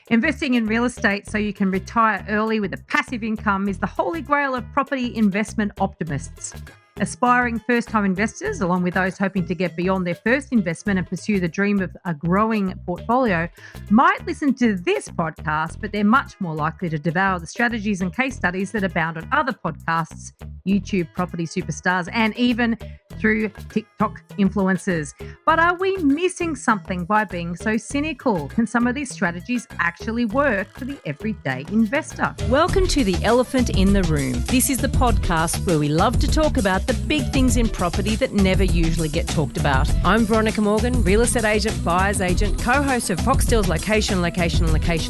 Investing in real estate so you can retire early with a passive income is the holy grail of property investment optimists. Aspiring first-time investors, along with those hoping to get beyond their first investment and pursue the dream of a growing portfolio, might listen to this podcast, but they're much more likely to devour the strategies and case studies that abound on other podcasts, YouTube property superstars, and even through TikTok influencers. But are we missing something by being so cynical? Can some of these strategies actually work for the everyday investor? Welcome to The Elephant in the Room. This is the podcast where we love to talk about the big things in property that never usually get talked about. I'm Veronica Morgan, real estate agent, buyer's agent, co-host of Foxtel's Location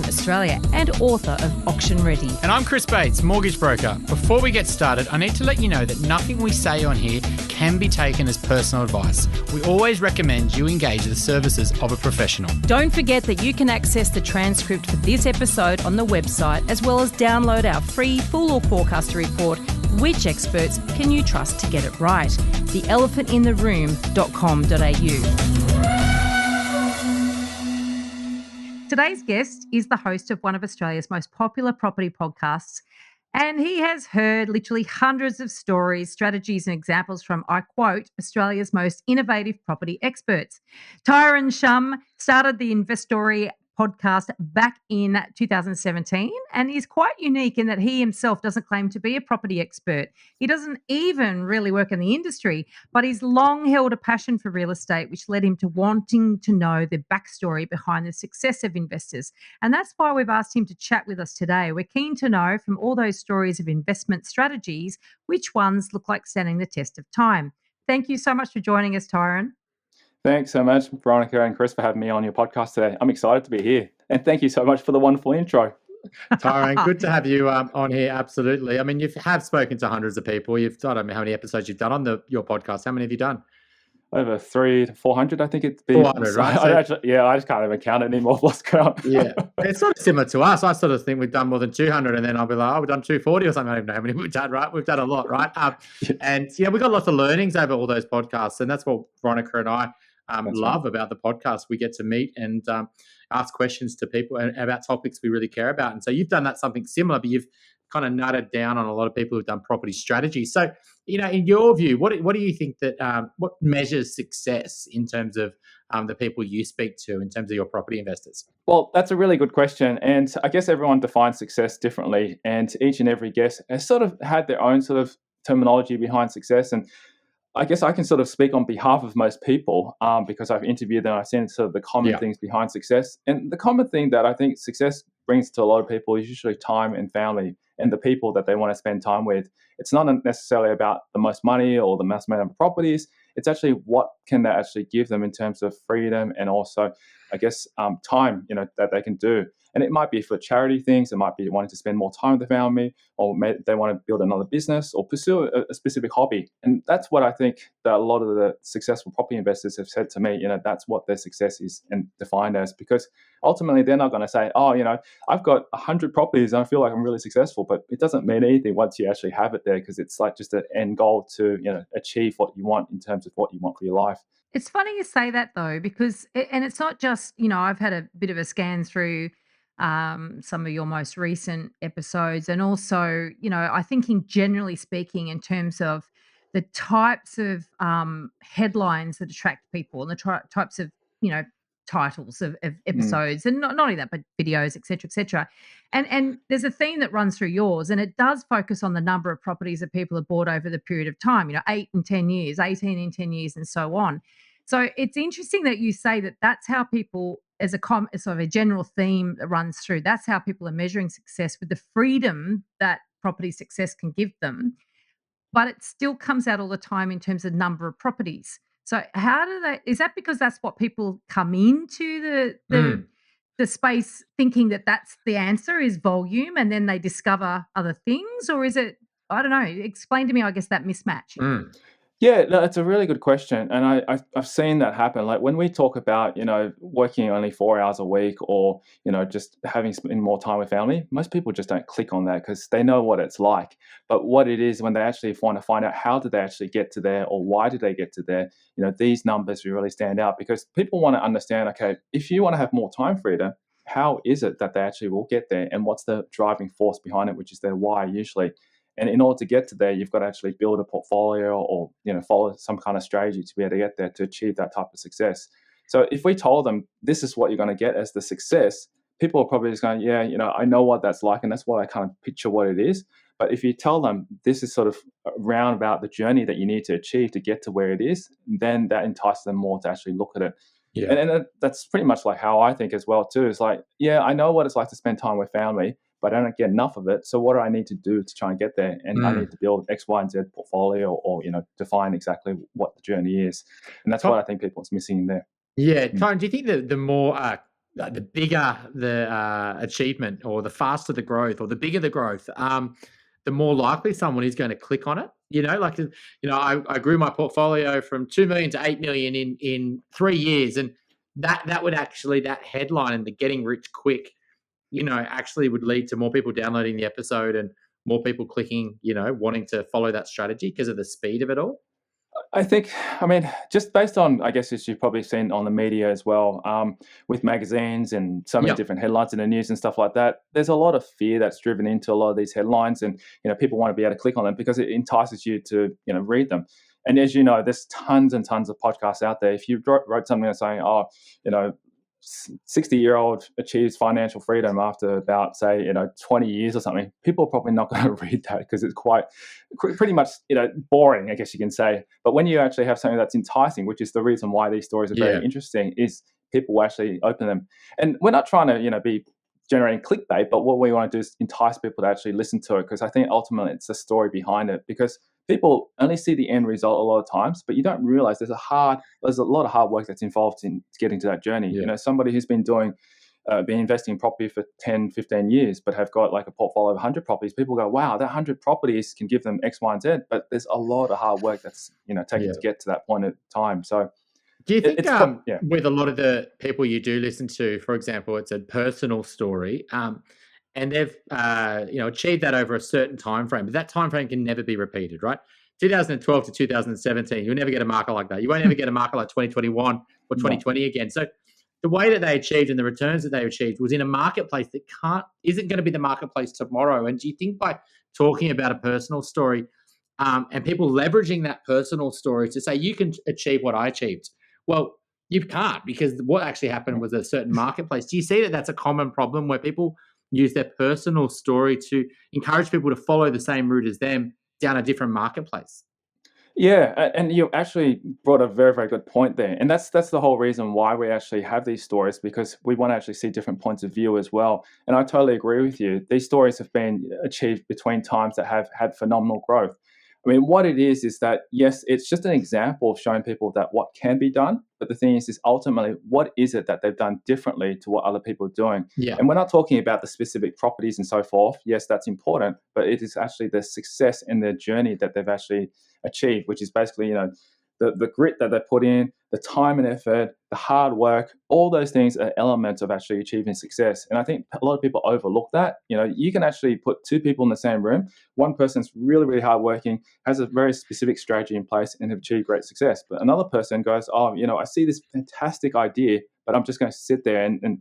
Australia, and author of Auction Ready. And I'm Chris Bates, mortgage broker. Before we get started, I need to let you know that nothing we say on here can be taken as personal advice. We always recommend you engage the services of a professional. Don't forget that you can access the transcript for this episode on the website, as well as download our free full or forecaster report, Which Experts Can You Trust to Get It Right? theelephantintheroom.com.au. Today's guest is the host of one of Australia's most popular property podcasts, and he has heard literally hundreds of stories, strategies, and examples from, I quote, Australia's most innovative property experts. Tyrone Shum started the Investory podcast back in 2017 and is quite unique in that he himself doesn't claim to be a property expert. He doesn't even really work in the industry, but he's long held a passion for real estate, which led him to wanting to know the backstory behind the success of investors. And that's why we've asked him to chat with us today. We're keen to know from all those stories of investment strategies, which ones look like standing the test of time. Thank you so much for joining us, Tyrone. Thanks so much, Veronica and Chris, for having me on your podcast today. I'm excited to be here. And thank you so much for the wonderful intro. Tyrone, good to have you on here. Absolutely. I mean, you have spoken to hundreds of people. I don't know how many episodes you've done on your podcast. How many have you done? Over 300 to 400, I think it's been. 400, right? I just can't even count it anymore. Lost count. Yeah. It's sort of similar to us. I sort of think we've done more than 200, and then I'll be like, we've done 240 or something. I don't even know how many we've done, right? We've done a lot, right? And yeah, we've got lots of learnings over all those podcasts, and that's what Veronica and I love about the podcast. We get to meet and ask questions to people about topics we really care about. And so you've done that something similar, but you've kind of nutted down on a lot of people who've done property strategy. So, in your view, what do you think that what measures success in terms of the people you speak to in terms of your property investors? Well, that's a really good question. And I guess everyone defines success differently. And each and every guest has sort of had their own sort of terminology behind success. And I guess I can sort of speak on behalf of most people because I've interviewed them. I've seen sort of the common things behind success. And the common thing that I think success brings to a lot of people is usually time and family and the people that they want to spend time with. It's not necessarily about the most money or the most amount of properties. It's actually what can that actually give them in terms of freedom and also, I guess, time, that they can do. And it might be for charity things. It might be wanting to spend more time with the family, or they want to build another business or pursue a specific hobby. And that's what I think that a lot of the successful property investors have said to me, that's what their success is and defined as, because ultimately they're not going to say, I've got 100 properties and I feel like I'm really successful, but it doesn't mean anything once you actually have it there, because it's like just an end goal to, achieve what you want in terms of what you want for your life. It's funny you say that though, because, and it's not just, I've had a bit of a scan through some of your most recent episodes. And also, I think generally speaking, in terms of the types of headlines that attract people and the types of, titles of episodes, and not only that, but videos, et cetera, And there's a theme that runs through yours, and it does focus on the number of properties that people have bought over the period of time, 8 and 10 years, 18 and 10 years, and so on. So it's interesting that you say that that's how people, as a sort of a general theme that runs through, that's how people are measuring success, with the freedom that property success can give them. But it still comes out all the time in terms of number of properties. So how do they, is that because that's what people come into the space thinking that that's the answer, is volume, and then they discover other things? Or is it, I don't know, explain to me, I guess, that mismatch. Yeah, no, that's a really good question. And I've seen that happen. Like when we talk about, working only 4 hours a week or, just spending more time with family, most people just don't click on that because they know what it's like. But what it is, when they actually want to find out how did they actually get to there or why did they get to there, these numbers really stand out, because people want to understand, okay, if you want to have more time freedom, how is it that they actually will get there, and what's the driving force behind it, which is their why usually. And in order to get to there, you've got to actually build a portfolio, or follow some kind of strategy to be able to get there to achieve that type of success. So if we told them this is what you're going to get as the success, people are probably just going, yeah, I know what that's like, and that's what I kind of picture what it is. But if you tell them this is sort of round about the journey that you need to achieve to get to where it is, then that entices them more to actually look at it. Yeah. And that's pretty much like how I think as well too. It's like, yeah, I know what it's like to spend time with family, but I don't get enough of it. So what do I need to do to try and get there? And I need to build X, Y, and Z portfolio, or define exactly what the journey is. And that's what I think people's missing in there. Yeah, Tyrone, do you think that the more, the bigger the achievement, or the faster the growth, or the bigger the growth, the more likely someone is going to click on it? I grew my portfolio from 2 million to 8 million in 3 years, and that would actually, that headline and the getting rich quick, actually would lead to more people downloading the episode and more people clicking, wanting to follow that strategy because of the speed of it all. I think, just based on, I guess, as you've probably seen on the media as well, with magazines and so many different headlines in the news and stuff like that, there's a lot of fear that's driven into a lot of these headlines, and people want to be able to click on them because it entices you to read them. And as you know, there's tons and tons of podcasts out there. If you wrote something that's saying, 60-year-old achieves financial freedom after about, say, 20 years or something, people are probably not going to read that because it's quite pretty much boring, I guess you can say. But when you actually have something that's enticing, which is the reason why these stories are very interesting, is people will actually open them. And we're not trying to be generating clickbait, but what we want to do is entice people to actually listen to it, because I think ultimately it's the story behind it. Because people only see the end result a lot of times, but you don't realize there's a lot of hard work that's involved in getting to that journey. Somebody who's been investing in property for 10, 15 years, but have got like a portfolio of 100 properties. People go, wow, that 100 properties can give them X, Y, and Z, but there's a lot of hard work that's taken to get to that point of time. So do you think with a lot of the people you do listen to, for example, it's a personal story, and they've achieved that over a certain time frame, but that time frame can never be repeated, right? 2012 to 2017, you'll never get a marker like that. You won't ever get a marker like 2021 or 2020 again. So the way that they achieved and the returns that they achieved was in a marketplace that isn't going to be the marketplace tomorrow. And do you think by talking about a personal story, and people leveraging that personal story to say, you can achieve what I achieved? Well, you can't, because what actually happened was a certain marketplace. Do you see that that's a common problem where people use their personal story to encourage people to follow the same route as them down a different marketplace? Yeah, and you actually brought a very, very good point there. And that's the whole reason why we actually have these stories, because we want to actually see different points of view as well. And I totally agree with you. These stories have been achieved between times that have had phenomenal growth. I mean, what it is that, yes, it's just an example of showing people that what can be done. But the thing is ultimately, what is it that they've done differently to what other people are doing? Yeah. And we're not talking about the specific properties and so forth. Yes, that's important, but it is actually the success in their journey that they've actually achieved, which is basically, the grit that they put in, the time and effort, the hard work, all those things are elements of actually achieving success. And I think a lot of people overlook that. You can actually put two people in the same room. One person's really, really hardworking, has a very specific strategy in place, and have achieved great success. But another person goes, I see this fantastic idea, but I'm just going to sit there and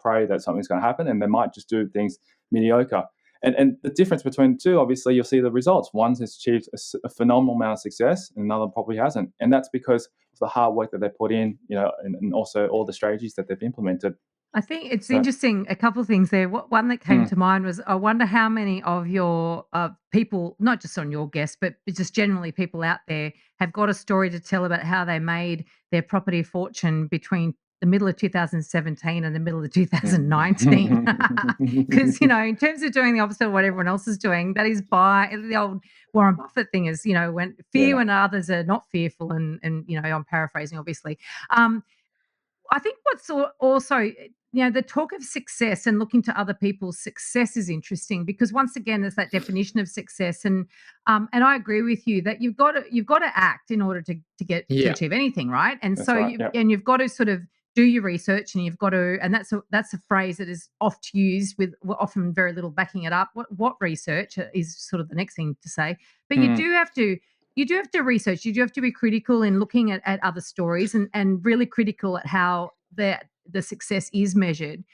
pray that something's going to happen. And they might just do things mediocre. And the difference between the two, obviously, you'll see the results. One has achieved a phenomenal amount of success, and another probably hasn't. And that's because of the hard work that they put in, and also all the strategies that they've implemented. I think it's interesting. A couple of things there. One that came to mind was, I wonder how many of your people, not just on your guests, but just generally people out there, have got a story to tell about how they made their property fortune between the middle of 2017 and the middle of 2019. Because, in terms of doing the opposite of what everyone else is doing, that is the old Warren Buffett thing is, when others are not fearful, and I'm paraphrasing, obviously. I think what's also, the talk of success and looking to other people's success is interesting, because once again, there's that definition of success, and I agree with you that you've got to act in order to achieve anything, right? And That's right, and you've got to sort of do your research, and you've got to, and that's a phrase that is oft used with often very little backing it up. What research is sort of the next thing to say, but you do have to. You do have to research. You do have to be critical in looking at other stories, and really critical at how the success is measured.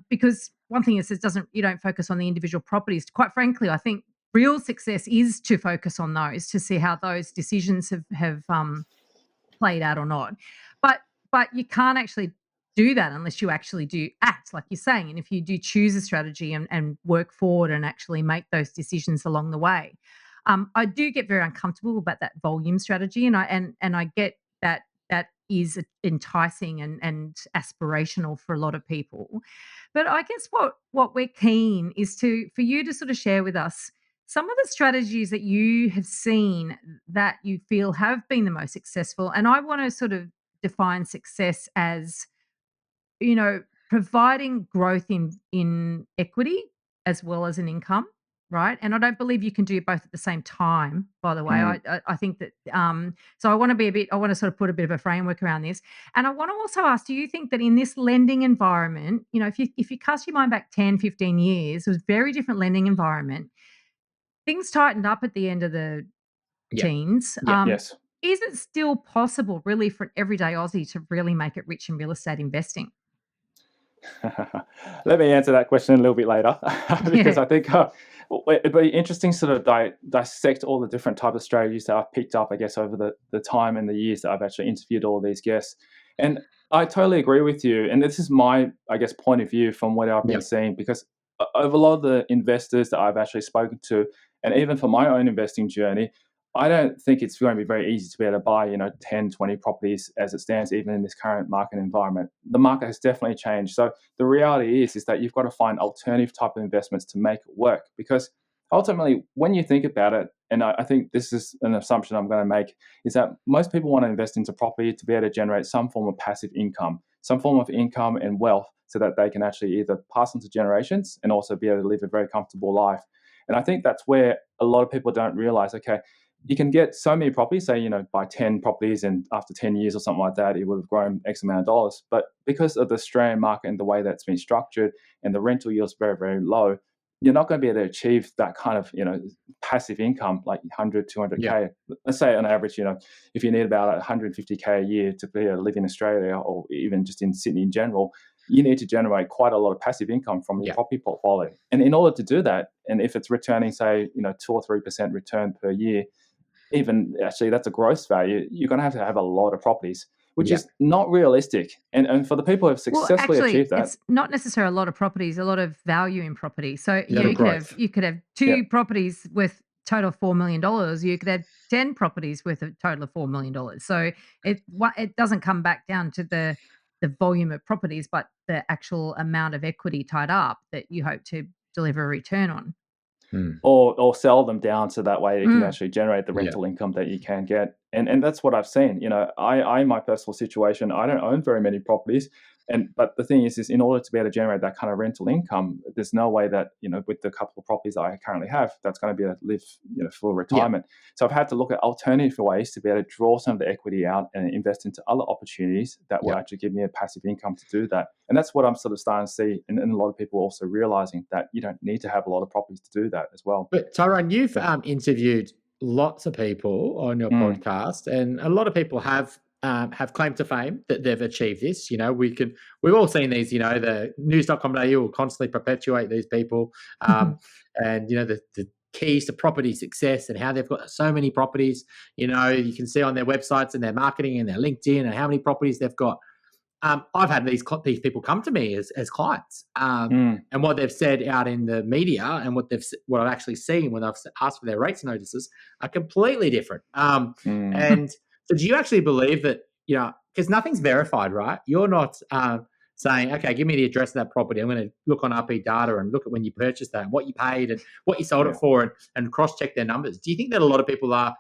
Because one thing is, you don't focus on the individual properties. Quite frankly, I think real success is to focus on those, to see how those decisions have played out or not. But you can't actually do that unless you actually do act, like you're saying. And if you do choose a strategy and work forward and actually make those decisions along the way. I do get very uncomfortable about that volume strategy, and I get that that is enticing and aspirational for a lot of people. But I guess what we're keen is for you to sort of share with us some of the strategies that you have seen that you feel have been the most successful. And I want to sort of define success as, providing growth in equity as well as an income, right? And I don't believe you can do both at the same time, by the way. Mm. I think that, so I want to sort of put a bit of a framework around this. And I want to also ask, do you think that in this lending environment, if you cast your mind back 10, 15 years, it was a very different lending environment. Things tightened up at the end of the Yeah. teens. Yeah. Yes. Is it still possible, really, for an everyday Aussie to really make it rich in real estate investing? Let me answer that question a little bit later because Yeah. I think it'd be interesting to sort of dissect all the different types of strategies that I've picked up, I guess, over the time and the years that I've actually interviewed all these guests. And I totally agree with you. And this is my, I guess, point of view from what I've Yeah. been seeing, because over a lot of the investors that I've actually spoken to, and even for my own investing journey, I don't think it's going to be very easy to be able to buy, 10, 20 properties as it stands, even in this current market environment. The market has definitely changed. So the reality is that you've got to find alternative type of investments to make it work. Because ultimately, when you think about it, and I think this is an assumption I'm going to make, is that most people want to invest into property to be able to generate some form of passive income, some form of income and wealth, so that they can actually either pass on to generations and also be able to live a very comfortable life. And I think that's where a lot of people don't realize, okay, you can get so many properties, say, buy 10 properties, and after 10 years or something like that, it would have grown X amount of dollars. But because of the Australian market and the way that's been structured and the rental yield's very, very low, you're not going to be able to achieve that kind of, passive income, like 100, 200K. Yeah. Let's say on average, if you need about 150K a year to be able to live in Australia, or even just in Sydney in general, you need to generate quite a lot of passive income from your Yeah. property portfolio. And in order to do that, and if it's returning, say, 2 or 3% return per year, even actually that's a gross value, you're going to have a lot of properties, which Yeah. is not realistic. And for the people who have Well, successfully actually, achieved that, it's not necessarily a lot of properties, a lot of value in property. So, A lot of growth. you could have yeah, 2 properties with total of $4 million. You could have 10 properties with a total of $4 million. So it doesn't come back down to the volume of properties, but the actual amount of equity tied up that you hope to deliver a return on. or sell them down so that way you can Mm. actually generate the Yeah. rental income that you can get. And that's what I've seen. I in my personal situation, I don't own very many properties. But the thing is in order to be able to generate that kind of rental income, there's no way that, with the couple of properties that I currently have, that's going to be able to live, for retirement. So I've had to look at alternative ways to be able to draw some of the equity out and invest into other opportunities that will Yeah. actually give me a passive income to do that. And that's what I'm sort of starting to see. And a lot of people also realizing that you don't need to have a lot of properties to do that as well. But Tyrone, you've interviewed lots of people on your Mm. podcast, and a lot of people have claim to fame that they've achieved this. We've all seen these. The news.com.au will constantly perpetuate these people, and the keys to property success and how they've got so many properties. You can see on their websites and their marketing and their LinkedIn and how many properties they've got. I've had these people come to me as clients, and what they've said out in the media and what I've actually seen when I've asked for their rates notices are completely different. And so, do you actually believe that because nothing's verified, right? You're not saying, okay, give me the address of that property. I'm going to look on RP data and look at when you purchased that, and what you paid, and what you sold Yeah. it for, and cross check their numbers. Do you think that a lot of people are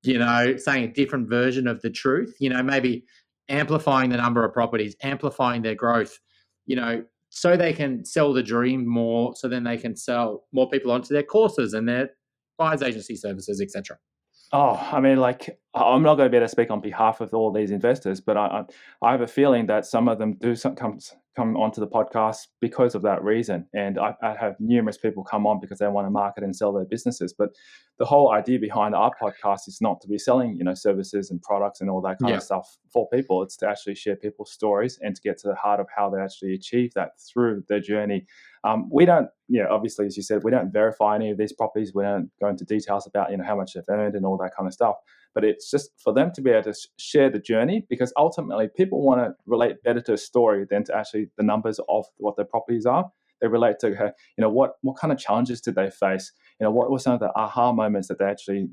saying a different version of the truth, maybe amplifying the number of properties, amplifying their growth, so they can sell the dream more, so then they can sell more people onto their courses and their buyer's agency services, etc.? Oh, I mean, I'm not going to be able to speak on behalf of all these investors, but I have a feeling that some of them do come onto the podcast because of that reason. And I have numerous people come on because they want to market and sell their businesses. But the whole idea behind our podcast is not to be selling, services and products and all that kind of stuff for people. It's to actually share people's stories and to get to the heart of how they actually achieve that through their journey. We don't, obviously, as you said, we don't verify any of these properties. We don't go into details about, how much they've earned and all that kind of stuff. But it's just for them to be able to share the journey, because ultimately people want to relate better to a story than to actually the numbers of what their properties are. They relate to, what kind of challenges did they face? What were some of the aha moments that they actually,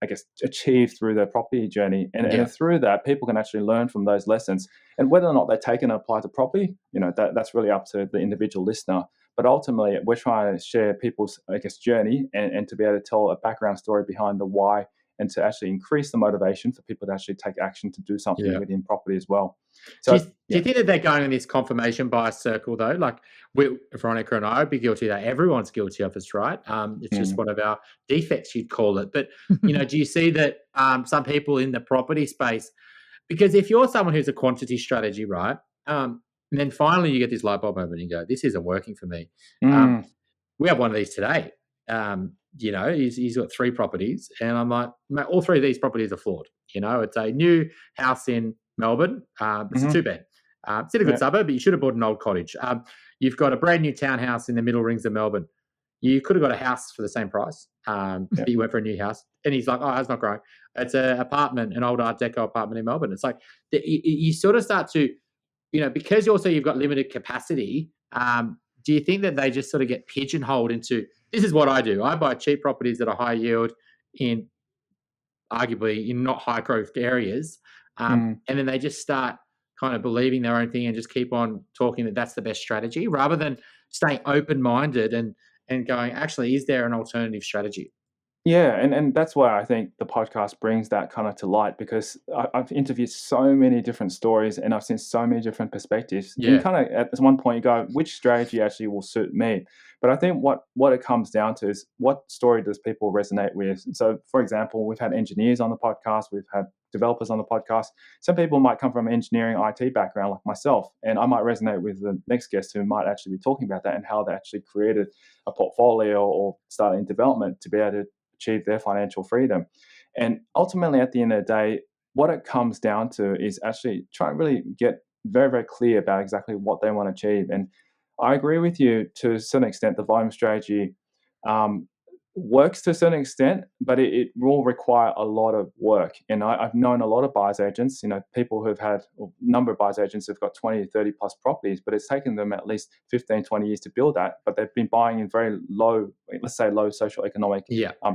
I guess, achieved through their property journey? And through that, people can actually learn from those lessons. And whether or not they take and apply to property, that's really up to the individual listener. But ultimately, we're trying to share people's, I guess, journey and to be able to tell a background story behind the why, and to actually increase the motivation for people to actually take action to do something within property as well. So, do you think that they're going in this confirmation bias circle, though? Like Veronica and I would be guilty of that. Everyone's guilty of it, right? It's just one of our defects, you'd call it. But, do you see that some people in the property space, because if you're someone who's a quantity strategy, right, and then finally you get this light bulb moment and you go, this isn't working for me. We have one of these today. He's got 3 properties, and I'm like, mate, all 3 of these properties are flawed. It's a new house in Melbourne. It's a 2-bed. It's in a good suburb, but you should have bought an old cottage. You've got a brand new townhouse in the middle rings of Melbourne. You could have got a house for the same price, but you went for a new house. And he's like, oh, that's not great. It's an apartment, an old Art Deco apartment in Melbourne. It's like you sort of start to, because you've got limited capacity. Do you think that they just sort of get pigeonholed into, this is what I do. I buy cheap properties that are high yield in arguably in not high growth areas. And then they just start kind of believing their own thing and just keep on talking that that's the best strategy, rather than staying open-minded and going, actually, is there an alternative strategy? Yeah, and that's why I think the podcast brings that kind of to light, because I've interviewed so many different stories and I've seen so many different perspectives. Yeah. And kind of at one point you go, which strategy actually will suit me? But I think what it comes down to is, what story does people resonate with? So, for example, we've had engineers on the podcast, we've had developers on the podcast. Some people might come from an engineering IT background like myself, and I might resonate with the next guest who might actually be talking about that and how they actually created a portfolio or started development to be able to achieve their financial freedom. And ultimately, at the end of the day, what it comes down to is actually try and really get very, very clear about exactly what they want to achieve. And I agree with you to a certain extent. The volume strategy works to a certain extent, but it will require a lot of work. And I've known a lot of buyers agents, people who've had a number of buyers agents who've got 20 to 30 plus properties, but it's taken them at least 15, 20 years to build that. But they've been buying in very low, let's say low socioeconomic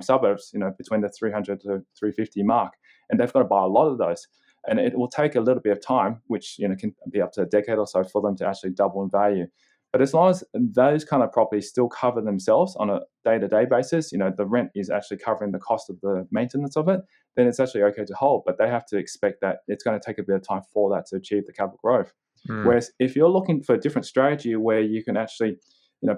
suburbs, between the 300 to 350 mark. And they've got to buy a lot of those. And it will take a little bit of time, which can be up to a decade or so, for them to actually double in value. But as long as those kind of properties still cover themselves on a day-to-day basis, the rent is actually covering the cost of the maintenance of it, then it's actually okay to hold. But they have to expect that it's going to take a bit of time for that to achieve the capital growth. Whereas if you're looking for a different strategy where you can actually,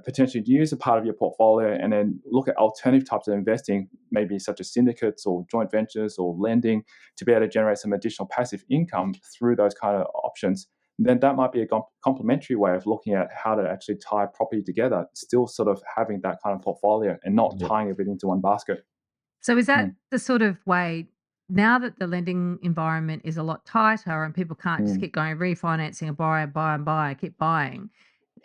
potentially use a part of your portfolio and then look at alternative types of investing, maybe such as syndicates or joint ventures or lending, to be able to generate some additional passive income through those kind of options, then that might be a complementary way of looking at how to actually tie property together, still sort of having that kind of portfolio and not tying everything into one basket. So is that the sort of way, now that the lending environment is a lot tighter and people can't just keep going refinancing and buy, keep buying,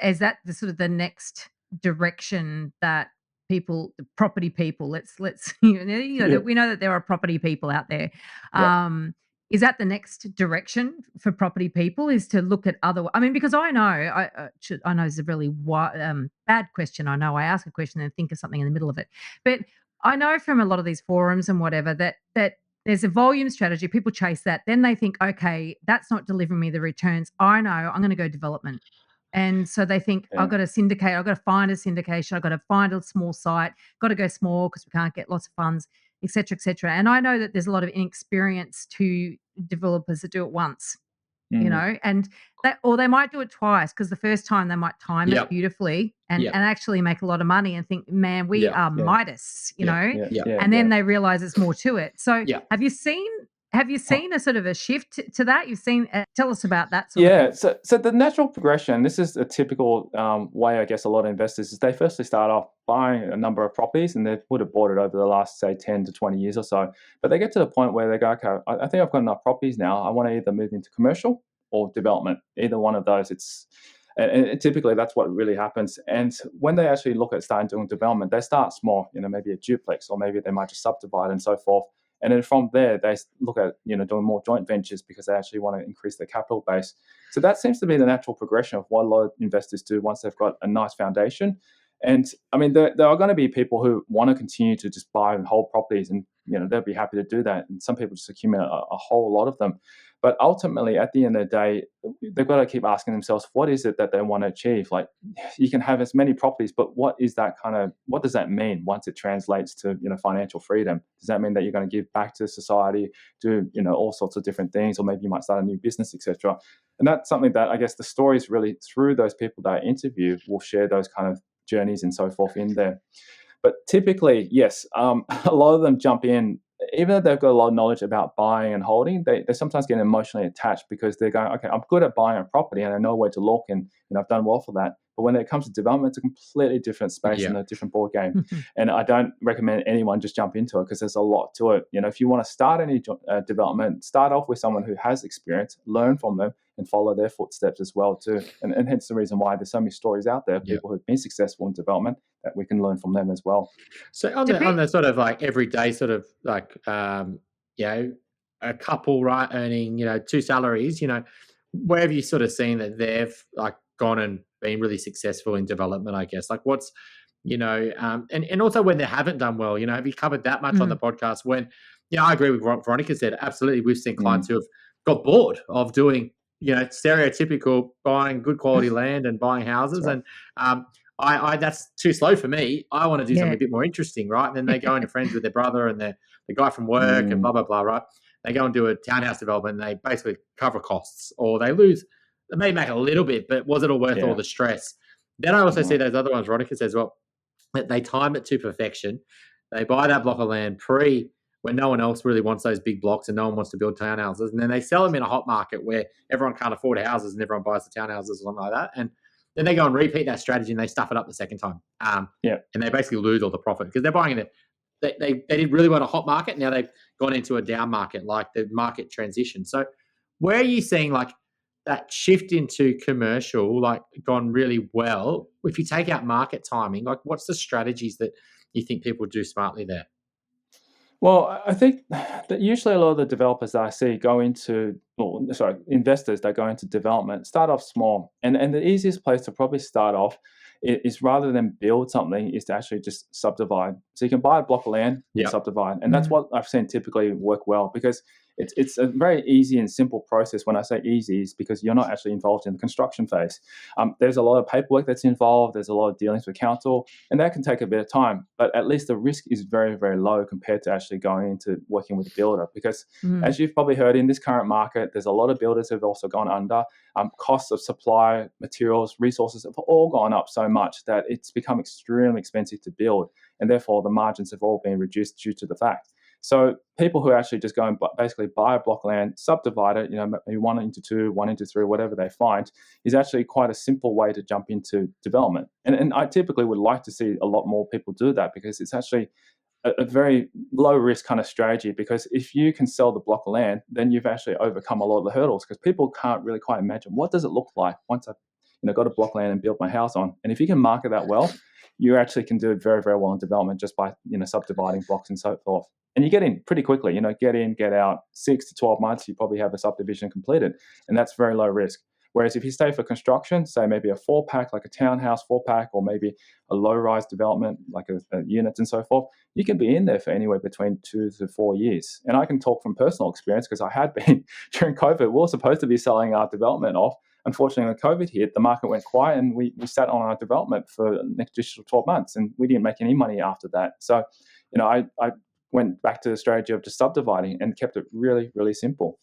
is that the sort of the next direction that people, the property people, let's that we know that there are property people out there. Is that the next direction for property people, is to look at other? I mean, because I know, I know it's a really bad question. I know I ask a question and think of something in the middle of it, but I know from a lot of these forums and whatever that there's a volume strategy. People chase that, then they think, okay, that's not delivering me the returns. I know I'm going to go development. And so they think, I've got to syndicate, I've got to find a syndication, I've got to find a small site, got to go small because we can't get lots of funds, et cetera, et cetera. And I know that there's a lot of inexperience to developers that do it once, and that, or they might do it twice, because the first time they might time it beautifully and actually make a lot of money and think, man, we are Midas, and then they realize there's more to it. So have you seen Have you seen a sort of a shift to that? You've seen tell us about that sort of Yeah, thing. so the natural progression, this is a typical way, I guess, a lot of investors is they firstly start off buying a number of properties and they would have bought it over the last, say, 10 to 20 years or so. But they get to the point where they go, okay, I think I've got enough properties now. I want to either move into commercial or development, either one of those. And typically that's what really happens. And when they actually look at starting doing development, they start small, maybe a duplex, or maybe they might just subdivide and so forth. And then from there, they look at doing more joint ventures because they actually want to increase their capital base. So that seems to be the natural progression of what a lot of investors do once they've got a nice foundation. And I mean, there are going to be people who want to continue to just buy and hold properties, and they'll be happy to do that. And some people just accumulate a whole lot of them. But ultimately, at the end of the day, they've got to keep asking themselves, what is it that they want to achieve? Like, you can have as many properties, but what does that mean once it translates to, financial freedom? Does that mean that you're going to give back to society, do, all sorts of different things, or maybe you might start a new business, etc.? And that's something that I guess the stories really through those people that I interview will share those kind of journeys and so forth in there. But typically, yes, a lot of them jump in, even though they've got a lot of knowledge about buying and holding, they sometimes get emotionally attached because they're going, okay, I'm good at buying a property and I know where to look, and I've done well for that. But when it comes to development, it's a completely different space and a different board game. And I don't recommend anyone just jump into it because there's a lot to it. If you want to start any development, start off with someone who has experience, learn from them, and follow their footsteps as well too. And hence the reason why there's so many stories out there of people who've been successful in development that we can learn from them as well. So on the sort of like everyday sort of like a couple, right, earning two salaries, where have you sort of seen that they've like gone and been really successful in development, I guess? Like what's and also when they haven't done well, have you covered that much on the podcast? When I agree with what Veronica said. Absolutely, we've seen clients who have got bored of doing stereotypical buying good quality land and buying houses, Right. and I that's too slow for me. I want to do something a bit more interesting, right? And then they go into friends with their brother and the guy from work and blah blah blah, right? They go and do a townhouse development and they basically cover costs, or they lose. They may make a little bit, but was it all worth all the stress? Then I also see those other ones. Veronica says, well, that they time it to perfection. They buy that block of land when no one else really wants those big blocks and no one wants to build townhouses, and then they sell them in a hot market where everyone can't afford houses and everyone buys the townhouses or something like that. And then they go and repeat that strategy and they stuff it up the second time. And they basically lose all the profit because they're buying it. They did really well in a hot market. Now they've gone into a down market, like the market transition. So where are you seeing like that shift into commercial, like gone really well? If you take out market timing, like what's the strategies that you think people do smartly there? Well, I think that usually a lot of the developers that I see investors that go into development start off small. And the easiest place to probably start off is rather than build something is to actually just subdivide. So you can buy a block of land and subdivide. And that's what I've seen typically work well because it's a very easy and simple process. When I say easy, is because you're not actually involved in the construction phase. There's a lot of paperwork that's involved. There's a lot of dealings with council, and that can take a bit of time. But at least the risk is very, very low compared to actually going into working with a builder. Because as you've probably heard, in this current market, there's a lot of builders who have also gone under. Costs of supply, materials, resources have all gone up so much that it's become extremely expensive to build, and therefore the margins have all been reduced due to the fact. So people who actually just go and basically buy a block of land, subdivide it, maybe 1 into 2, 1 into 3, whatever they find, is actually quite a simple way to jump into development. And I typically would like to see a lot more people do that because it's actually a very low risk kind of strategy, because if you can sell the block of land, then you've actually overcome a lot of the hurdles, because people can't really quite imagine what does it look like once I've got a block of land and built my house on. And if you can market that well, you actually can do very, very well in development just by subdividing blocks and so forth. And you get in pretty quickly, get in, get out, 6 to 12 months, you probably have a subdivision completed. And that's very low risk. Whereas if you stay for construction, say maybe a 4-pack, like a townhouse 4-pack, or maybe a low-rise development, like a units and so forth, you can be in there for anywhere between 2 to 4 years. And I can talk from personal experience because I had been during COVID. We were supposed to be selling our development off. Unfortunately, when COVID hit, the market went quiet and we sat on our development for the next additional 12 months and we didn't make any money after that. So, I went back to the strategy of just subdividing and kept it really, really simple.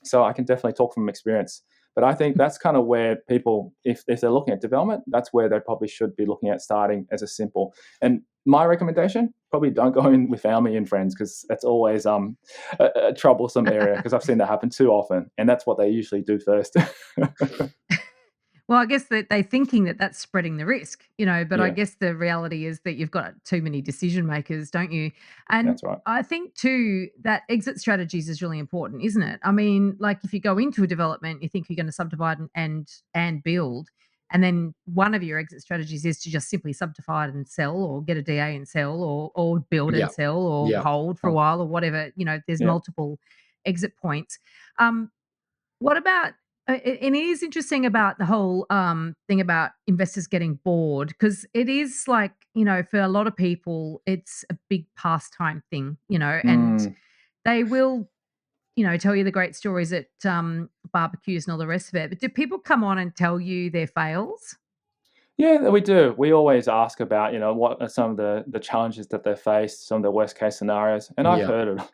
So I can definitely talk from experience. But I think that's kind of where people, if they're looking at development, that's where they probably should be looking at starting as a simple. And my recommendation, probably don't go in with family and friends, because that's always a troublesome area, because I've seen that happen too often, and that's what they usually do first. Well, I guess that they're thinking that that's spreading the risk, but I Yeah, guess the reality is that you've got too many decision makers, don't you? And that's right. I think too that exit strategies is really important, isn't it? I mean, like if you go into a development, you think you're going to subdivide and build, and then one of your exit strategies is to just simply subdivide and sell, or get a DA and sell, or build and Yeah. sell, or Yeah. hold for a Oh, while, or whatever. There's yeah. multiple exit points. Um, what about and it is interesting about the whole, thing about investors getting bored, because it is like, for a lot of people, it's a big pastime thing, and Mm. they will, tell you the great stories at, barbecues and all the rest of it. But do people come on and tell you their fails? Yeah, we do. We always ask about, what are some of the challenges that they faced, some of the worst case scenarios, and I've Yeah. heard of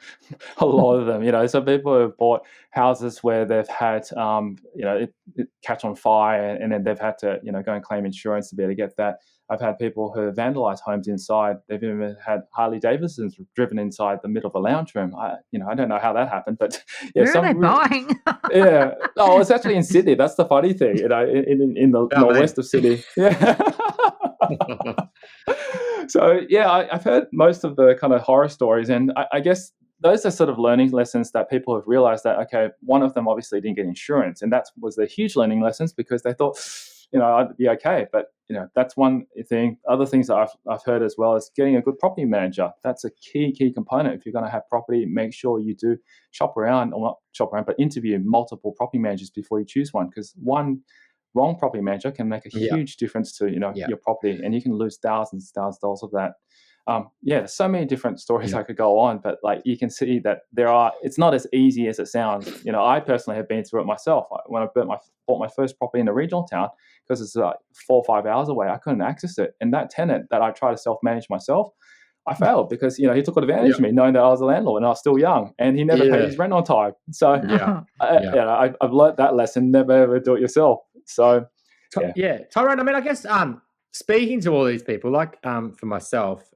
a lot of them. Some people have bought houses where they've had, it catch on fire, and then they've had to, go and claim insurance to be able to get that. I've had people who have vandalized homes inside. They've even had Harley Davidsons driven inside the middle of a lounge room. I don't know how that happened, but yeah, Where are they some buying? yeah. Oh, it's actually in Sydney. That's the funny thing, in the Oh, man. northwest of Sydney. Yeah. So yeah, I've heard most of the kind of horror stories, and I guess those are sort of learning lessons that people have realized that, okay, one of them obviously didn't get insurance, and that was the huge learning lessons, because they thought, I'd be okay. But that's one thing. Other things that I've heard as well is getting a good property manager. That's a key component. If you're going to have property, make sure you do shop around, or not shop around, but interview multiple property managers before you choose one, because one wrong property manager can make a Yeah. huge difference to Yeah. your property, and you can lose thousands of dollars of that. Yeah, there's so many different stories Yeah. I could go on, but like you can see that it's not as easy as it sounds. I personally have been through it myself. When I bought my first property in a regional town, because it's like 4 or 5 hours away, I couldn't access it. And that tenant that I tried to self-manage myself, I failed, because he took advantage Yeah. of me, knowing that I was a landlord and I was still young, and he never paid Yeah. his rent on time. So Yeah. Yeah. I've learned that lesson: never ever do it yourself. So yeah. Yeah, Tyrone. I mean, I guess speaking to all these people, like for myself,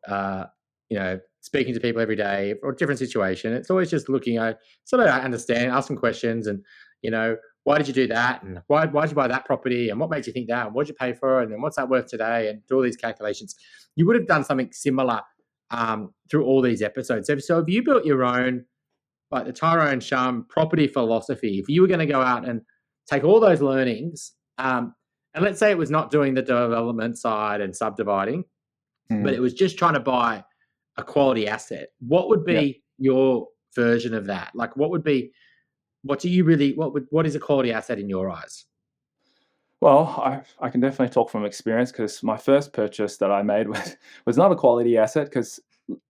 speaking to people every day or different situation, it's always just looking at sort of understand, ask some questions, and why did you do that, and why did you buy that property, and what made you think that, and what did you pay for it, and then what's that worth today, and do all these calculations. You would have done something similar through all these episodes. So if you built your own, like the Tyrone Shum property philosophy, if you were going to go out and take all those learnings, and let's say it was not doing the development side and subdividing, but it was just trying to buy a quality asset, what would Yeah. be your version of that? Like, what is a quality asset in your eyes? Well, I can definitely talk from experience, because my first purchase that I made was not a quality asset, because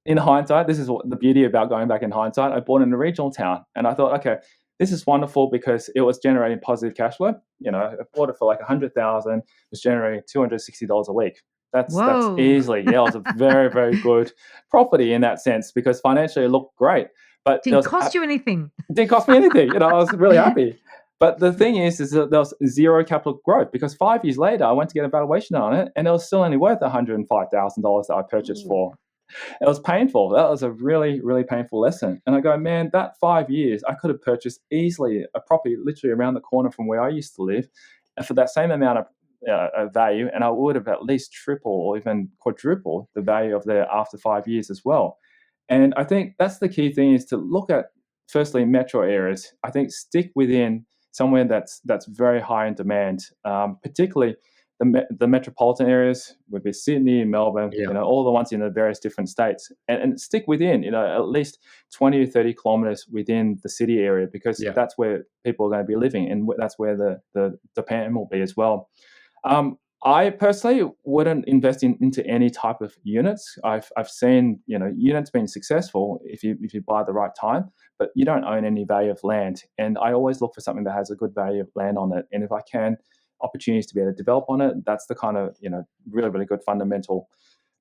in hindsight, this is what the beauty about going back in hindsight. I bought in a regional town, and I thought, okay, this is wonderful because it was generating positive cash flow. I bought it for like 100,000, was generating $260 a week. That's Whoa. easily, yeah, it was a very, very good property in that sense, because financially it looked great. But Didn't cost you anything. it didn't cost me anything. I was really happy. But the thing is that there was zero capital growth, because 5 years later, I went to get a valuation on it, and it was still only worth $105,000 that I purchased for. It was painful. That was a really, really painful lesson. And I go, man, that 5 years, I could have purchased easily a property literally around the corner from where I used to live, and for that same amount of value, and I would have at least triple or even quadrupled the value of there after 5 years as well. And I think that's the key thing, is to look at, firstly, metro areas. I think stick within somewhere that's very high in demand, particularly the metropolitan areas, would be Sydney, Melbourne, Yeah. all the ones in the various different states, and stick within, at least 20 or 30 kilometers within the city area, because Yeah. that's where people are going to be living, and that's where the demand will be as well. I personally wouldn't invest into any type of units. I've seen units being successful if you buy the right time, but you don't own any value of land. And I always look for something that has a good value of land on it. And if I can, opportunities to be able to develop on it, that's the kind of really, really good fundamental.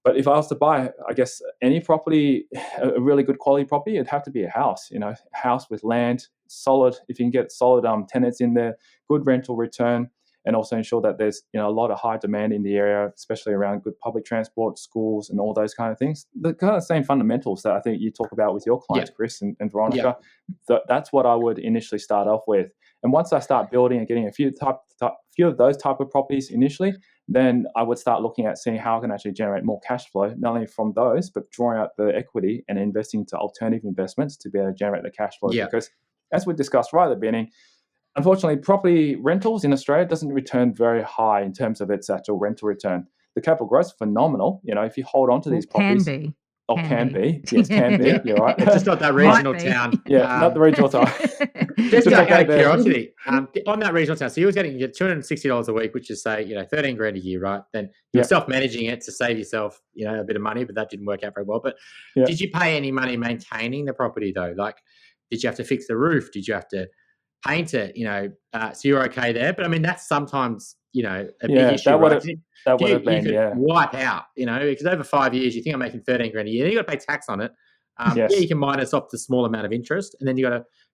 But if I was to buy, I guess, any property, a really good quality property, it'd have to be a house. House with land, solid. If you can get solid tenants in there, good rental return. and also ensure that there's a lot of high demand in the area, especially around good public transport, schools, and all those kind of things. The kind of same fundamentals that I think you talk about with your clients, Chris and Veronica. That's what I would initially start off with. And once I start building and getting a few of those type of properties initially, then I would start looking at seeing how I can actually generate more cash flow, not only from those, but drawing out the equity and investing into alternative investments to be able to generate the cash flow. Because as we discussed right at the beginning, unfortunately, property rentals in Australia doesn't return very high in terms of its actual rental return. The capital growth is phenomenal. If you hold on to these properties. Can be. Yes, can be. You're right. It's just not that regional town. Not the regional town. Just out of curiosity, on that regional town, so you was getting $260 a week, which is say, $13,000 a year, right? Then you're self-managing it to save yourself, a bit of money, but that didn't work out very well. But did you pay any money maintaining the property though? Like, did you have to fix the roof? Did you have to paint it? So you're okay there. But I mean, that's sometimes, a big issue. That would have been, you could wipe out, because over 5 years, you think I'm making $13,000 a year. You got to pay tax on it. You can minus off the small amount of interest, and then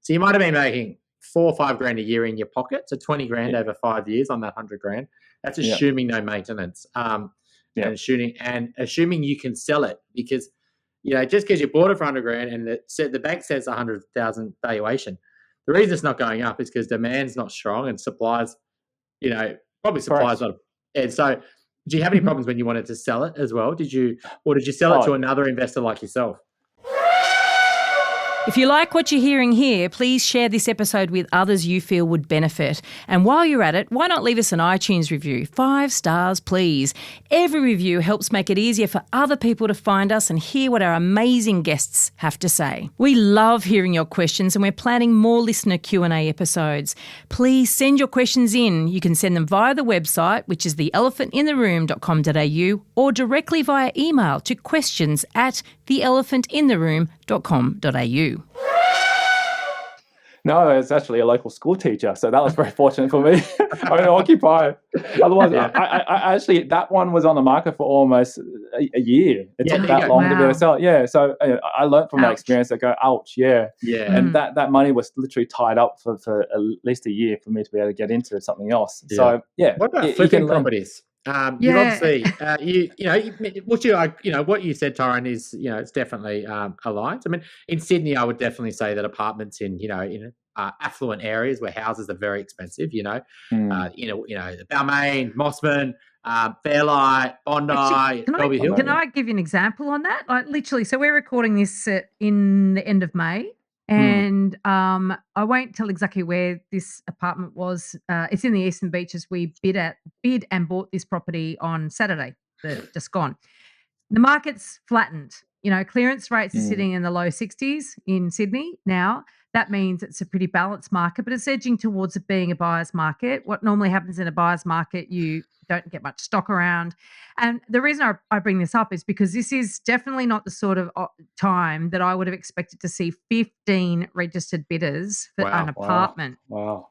so you might have been making $4 or $5,000 a year in your pocket, so $20,000 over 5 years on that $100,000. That's assuming no maintenance, and assuming you can sell it, because just because you bought it for $100,000 and the bank says $100,000 valuation, the reason it's not going up is because demand's not strong and supplies, probably supplies not. And so, do you have any problems when you wanted to sell it as well? Did you sell it to another investor like yourself? If you like what you're hearing here, please share this episode with others you feel would benefit. And while you're at it, why not leave us an iTunes review? 5 stars, please. Every review helps make it easier for other people to find us and hear what our amazing guests have to say. We love hearing your questions, and we're planning more listener Q&A episodes. Please send your questions in. You can send them via the website, which is theelephantintheroom.com.au, or directly via email to questions@theelephantintheroom.com.au. No, it's actually a local school teacher, so that was very fortunate for me. I'm an occupier. Otherwise, I actually, that one was on the market for almost a year. It took that long to be able to sell it. Yeah, so I learned from that experience. I go, ouch, and that money was literally tied up for at least a year for me to be able to get into something else. So what about flipping properties? You've obviously, what you said, Tyrone, is, it's definitely aligned. I mean, in Sydney, I would definitely say that apartments in affluent areas where houses are very expensive, the Balmain, Mossman, Fairlight, Bondi, Bellevue Hill. Can I give you an example on that? Like, literally, so we're recording this in the end of May. And I won't tell exactly where this apartment was. It's in the Eastern Beaches. We bid and bought this property on Saturday, just gone. The market's flattened. Clearance rates are sitting in the low 60s in Sydney now. That means it's a pretty balanced market, but it's edging towards it being a buyer's market. What normally happens in a buyer's market, you don't get much stock around. And the reason I bring this up is because this is definitely not the sort of time that I would have expected to see 15 registered bidders for an apartment. Wow.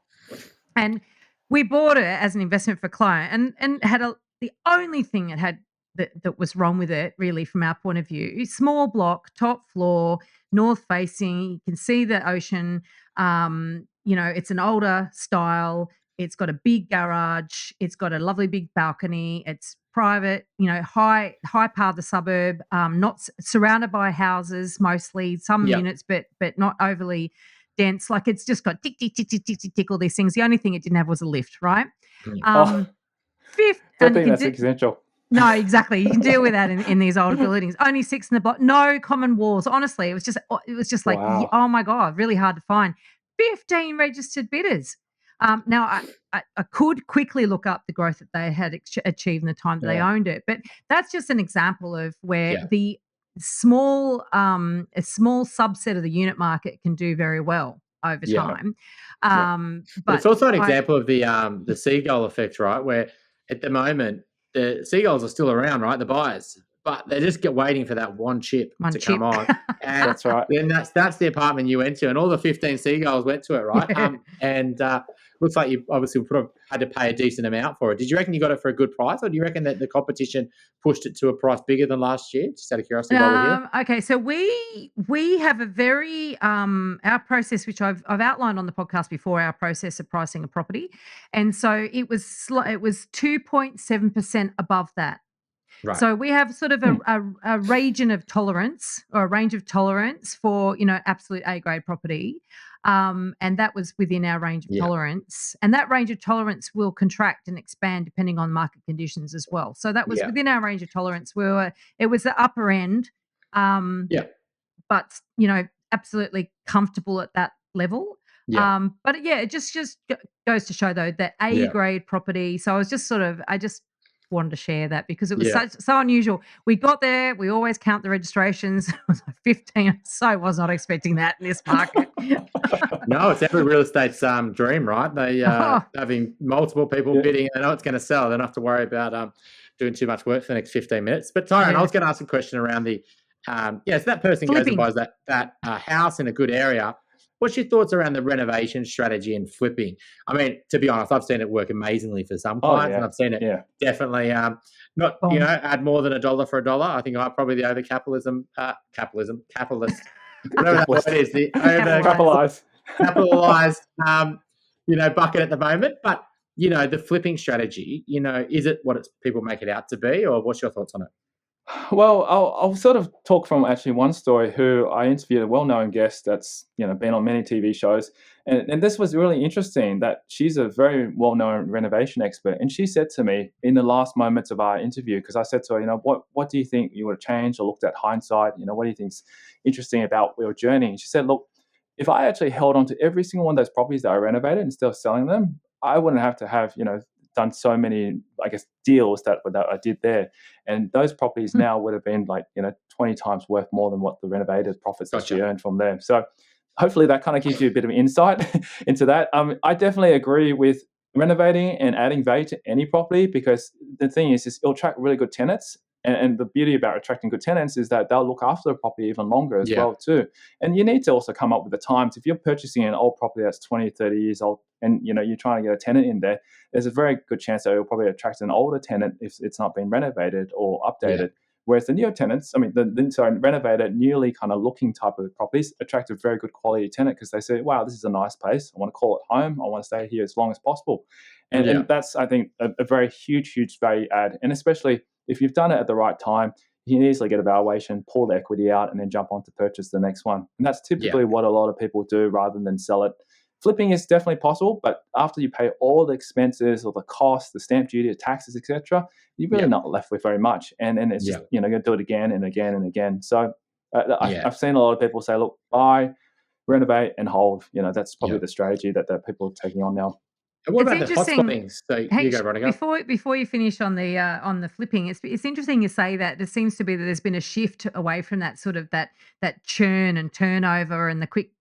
And we bought it as an investment for a client and had the only thing it had that was wrong with it, really, from our point of view, small block, top floor, north facing. You can see the ocean. It's an older style. It's got a big garage. It's got a lovely big balcony. It's private, high part of the suburb, not surrounded by houses, mostly some units, but not overly dense. Like, it's just got tick, tick, tick, tick, tick, tick, tick, all these things. The only thing it didn't have was a lift, right? Fifth, I think that's essential. No, exactly. You can deal with that in these older buildings. Only 6 in the block. No common walls. Honestly, it was just like, oh my God, really hard to find. 15 registered bidders. Now, I could quickly look up the growth that they had achieved in the time that they owned it, but that's just an example of where the a small subset of the unit market can do very well over time. But it's also an example of the seagull effect, right? Where at the moment the seagulls are still around, right? The buyers, but they just get waiting for that one chip to come on. And that's right. Then that's the apartment you went to, and all the 15 seagulls went to it, right? looks like you obviously had to pay a decent amount for it. Did you reckon you got it for a good price, or do you reckon that the competition pushed it to a price bigger than last year? Just out of curiosity, while we're here. Okay, so we have a very our process, which I've outlined on the podcast before, our process of pricing a property, and so it was 2.7% above that. Right. So we have sort of a region of tolerance, or a range of tolerance for, absolute A grade property. And that was within our range of Yeah. tolerance. And that range of tolerance will contract and expand depending on market conditions as well. So that was Yeah. within our range of tolerance. It was the upper end, Yeah. but absolutely comfortable at that level. Yeah. But yeah, it just goes to show though that A Yeah. grade property. So I just wanted to share that because it was Yeah. so unusual. We got there, we always count the registrations. It was like 15. So I was not expecting that in this market. No, it's every real estate's dream, right? They having multiple people bidding. They know it's going to sell. They don't have to worry about doing too much work for the next 15 minutes. But Tyrone, I was going to ask a question around the so that person goes and buys that house in a good area. What's your thoughts around the renovation strategy and flipping? I mean, to be honest, I've seen it work amazily for some clients, and I've seen it definitely not add more than $1 for $1. I think I'm probably the capitalist, whatever that word is, the capitalized bucket at the moment. But the flipping strategy, is it what people make it out to be, or what's your thoughts on it? Well, I'll sort of talk from actually one story who I interviewed, a well-known guest that's been on many TV shows, and this was really interesting. That she's a very well-known renovation expert, and she said to me in the last moments of our interview, because I said to her, what do you think you would have changed or looked at hindsight? What do you think's interesting about your journey? And she said, look, if I actually held on to every single one of those properties that I renovated instead of selling them, I wouldn't have to have done so many, I guess, deals that I did there, and those properties now would have been 20 times worth more than what the renovated profits that she earned from them. So hopefully that kind of gives you a bit of insight into that. I definitely agree with renovating and adding value to any property, because the thing is it'll attract really good tenants. And the beauty about attracting good tenants is that they'll look after the property even longer as well too. And you need to also come up with the times. If you're purchasing an old property that's 20, 30 years old, and you're trying to get a tenant in there, there's a very good chance that it'll probably attract an older tenant if it's not been renovated or updated. Yeah. Whereas the newer tenants, the renovated, newly kind of looking type of properties attract a very good quality tenant, because they say, wow, this is a nice place. I want to call it home. I want to stay here as long as possible. And that's, I think, a very huge value add. And especially if you've done it at the right time, you can easily get a valuation, pull the equity out, and then jump on to purchase the next one. And that's typically what a lot of people do rather than sell it. Flipping is definitely possible, but after you pay all the expenses or the costs, the stamp duty, the taxes, etc., you're really not left with very much. And it's just, going to do it again and again and again. So I've seen a lot of people say, look, buy, renovate, and hold. That's probably the strategy that people are taking on now. And what about the hotspotting? So you go, Veronica. Before you finish on the flipping, it's interesting you say that. There seems to be that there's been a shift away from that sort of that churn and turnover and the quick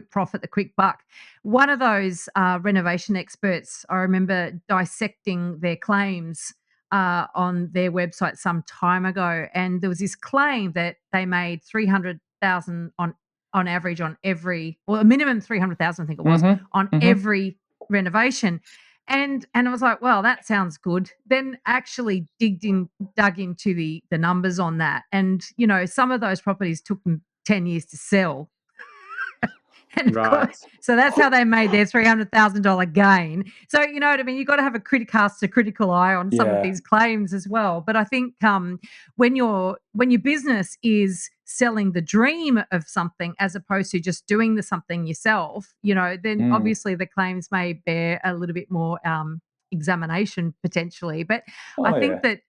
profit, the quick buck. One of those renovation experts, I remember dissecting their claims on their website some time ago, and there was this claim that they made $300,000 on average on every, or a minimum $300,000, I think it was, on every renovation. And I was like, well, that sounds good. Then actually dug into the numbers on that. And, some of those properties took them 10 years to sell. And so that's how they made their $300,000 gain. So, you know what I mean? You've got to have a critical eye on some of these claims as well. But I think when your business is selling the dream of something as opposed to just doing the something yourself, then obviously the claims may bear a little bit more examination potentially. But I think that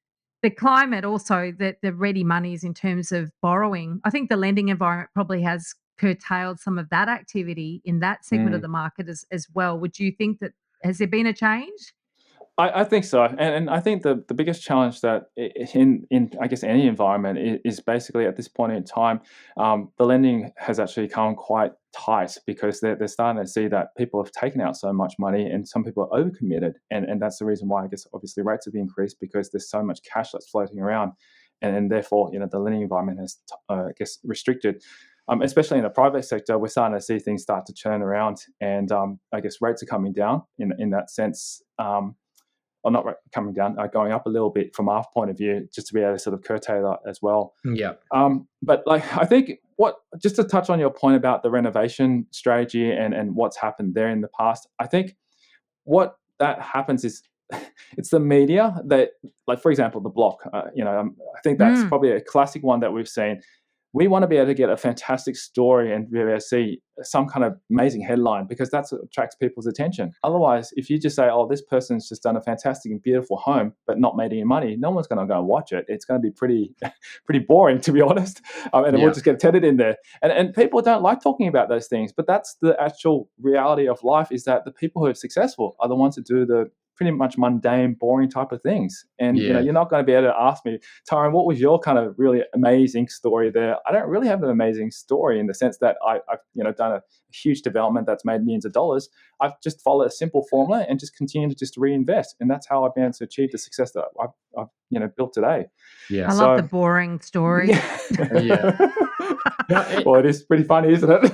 the climate also, that the ready monies in terms of borrowing, I think the lending environment probably has curtailed some of that activity in that segment of the market as well. Would you think that, has there been a change? I think so, and I think the biggest challenge that in I guess any environment is basically at this point in time, the lending has actually come quite tight, because they're starting to see that people have taken out so much money and some people are overcommitted, and that's the reason why I guess obviously rates have increased, because there's so much cash that's floating around, and therefore the lending environment has I guess restricted. especially in the private sector, we're starting to see things start to turn around, and I guess rates are coming down in that sense. Or not coming down, going up a little bit from our point of view, just to be able to sort of curtail that as well. Yeah. But like, I think just to touch on your point about the renovation strategy and what's happened there in the past, I think what that happens is it's the media that, like, for example, the block, I think that's probably a classic one that we've seen. We want to be able to get a fantastic story and be able to see some kind of amazing headline, because that's what attracts people's attention. Otherwise, if you just say, oh, this person's just done a fantastic and beautiful home but not made any money, no one's going to go and watch it. It's going to be pretty boring, to be honest. And it will just get tethered in there. And people don't like talking about those things, but that's the actual reality of life, is that the people who are successful are the ones that do the pretty much mundane, boring type of things. And you're not going to be able to ask me, Tyrone, what was your kind of really amazing story there? I don't really have an amazing story in the sense that I've done a huge development that's made millions of dollars. I've just followed a simple formula and just continued to just reinvest, and that's how I've been able to achieve the success that I've built today. I love the boring story. Well, it is pretty funny, isn't it?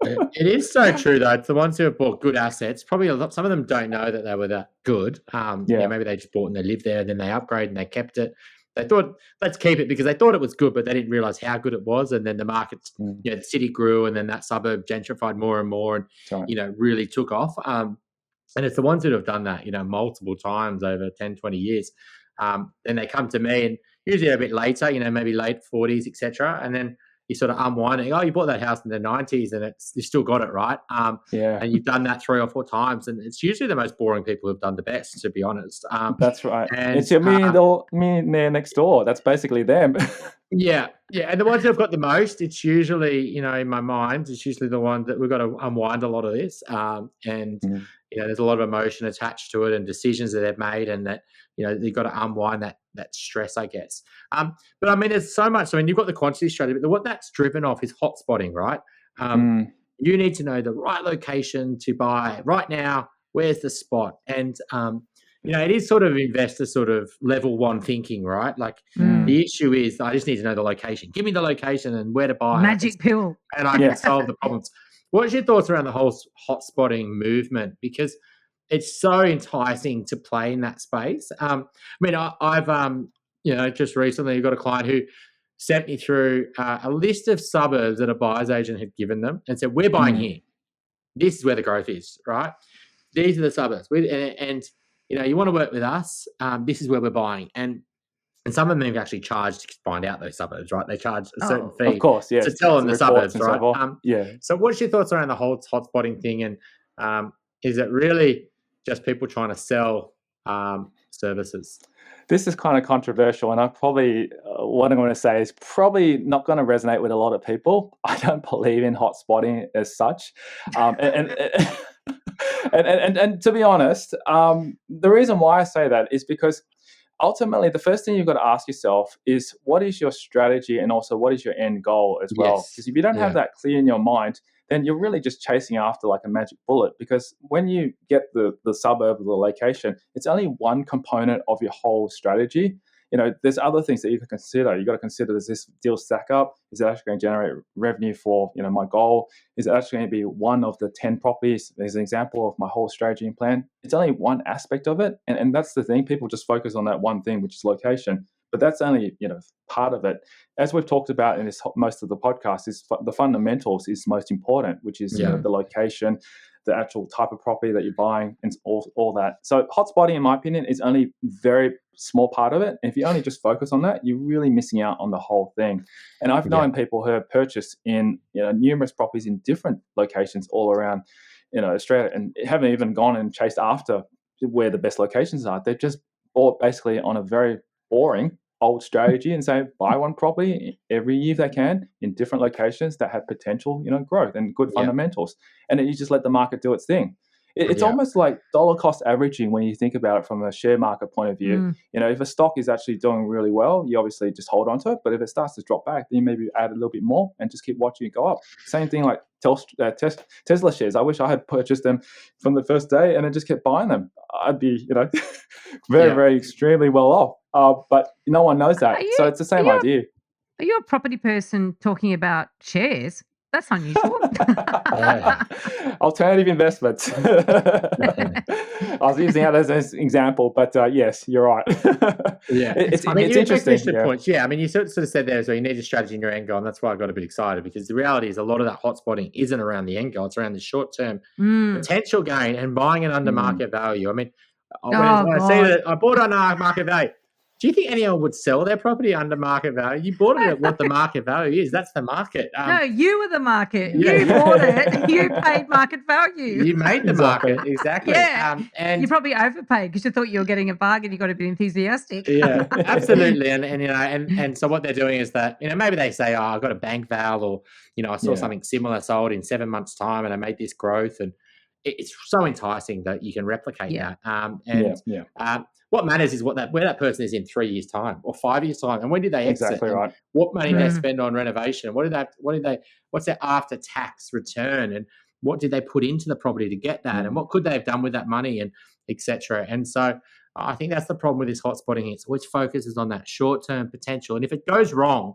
It is so true, though. It's the ones who have bought good assets. Probably some of them don't know that they were that good. Maybe they just bought and they lived there, and then they upgraded and they kept it. They thought, let's keep it, because they thought it was good, but they didn't realize how good it was. And then the market, the city grew, and then that suburb gentrified more and more, and really took off. And it's the ones that have done that, multiple times over 10, 20 years. Then they come to me, and usually a bit later, maybe late 40s, etc. And then you sort of unwind it. Oh, you bought that house in the 90s, and you still got it, right? And you've done that 3 or 4 times, and it's usually the most boring people who've done the best, to be honest. That's right. And it's your millionaire next door. That's basically them. Yeah. And the ones who've got the most, it's usually, in my mind, it's usually the ones that we've got to unwind a lot of this. There's a lot of emotion attached to it, and decisions that they've made, and that, you've got to unwind that stress, I guess. But I mean, there's so much. I mean, you've got the quantity strategy, but what that's driven off is hotspotting, right? You need to know the right location to buy right now. Where's the spot? And it is sort of investor sort of level 1 thinking, right? Like the issue is, I just need to know the location. Give me the location and where to buy. Magic pill. And I can solve the problems. What's your thoughts around the whole hotspotting movement? Because it's so enticing to play in that space. I've just recently got a client who sent me through a list of suburbs that a buyer's agent had given them and said, we're buying here. This is where the growth is, right? These are the suburbs. You want to work with us, this is where we're buying. And some of them have actually charged to find out those suburbs, right? They charge a certain fee, of course, yes, to tell them the suburbs, right? So what's your thoughts around the whole hotspotting thing? And is it really just people trying to sell services? This is kind of controversial, and I probably what I'm going to say is probably not going to resonate with a lot of people. I don't believe in hotspotting as such, and to be honest, the reason why I say that is because ultimately the first thing you've got to ask yourself is, what is your strategy, and also what is your end goal as well? Because if you don't have that clear in your mind, then you're really just chasing after like a magic bullet. Because when you get the suburb or the location, it's only one component of your whole strategy. There's other things that you can consider. You've got to consider, does this deal stack up? Is it actually going to generate revenue for, my goal? Is it actually going to be one of the 10 properties? As an example of my whole strategy and plan. It's only one aspect of it. And that's the thing. People just focus on that one thing, which is location. But that's only, part of it. As we've talked about in most of the podcast, is the fundamentals is most important, which is the location, the actual type of property that you're buying, and all that. So hotspotting, in my opinion, is only very small part of it. And if you only just focus on that, you're really missing out on the whole thing. And I've known people who have purchased in numerous properties in different locations all around Australia, and haven't even gone and chased after where the best locations are. They've just bought basically on a very boring old strategy and say, buy one property every year if they can in different locations that have potential, growth and good fundamentals. And then you just let the market do its thing. It's almost like dollar cost averaging when you think about it from a share market point of view. If a stock is actually doing really well, you obviously just hold on to it. But if it starts to drop back, then you maybe add a little bit more and just keep watching it go up. Same thing like Tesla shares. I wish I had purchased them from the first day and then just kept buying them. I'd be, very extremely well off. But no one knows that. So it's the same idea. Are you a property person talking about shares? That's unusual. Alternative investments. I was using that as an example, but yes, you're right. It's I mean, you make interesting. good points. Yeah, I mean, you sort of said there as well, you need a strategy in your end goal, and that's why I got a bit excited, because the reality is a lot of that hotspotting isn't around the end goal; it's around the short-term Mm. potential gain and buying it under market value. I mean, when Oh, I see God. that I bought it under market value, do you think anyone would sell their property under market value? You bought it at what the market value is. That's the market. No, you were the market. Yeah. You bought it. You paid market value. You made the Exactly. market, exactly. Yeah. You And probably overpaid because you thought you were getting a bargain. You got to be enthusiastic. yeah, absolutely. And you know, and so what they're doing is that, you know, maybe they say, oh, I got a bank val, or, you know, I saw something similar sold in 7 months' time and I made this growth, and it's so enticing that you can replicate that. What matters is where that person is in 3 years' time or 5 years' time, and when did they exit? Exactly right. What money they spend on renovation? What's their after tax return, and what did they put into the property to get that, and what could they have done with that money, and etc. And so I think that's the problem with this hotspotting. It's always focuses on that short-term potential, and if it goes wrong,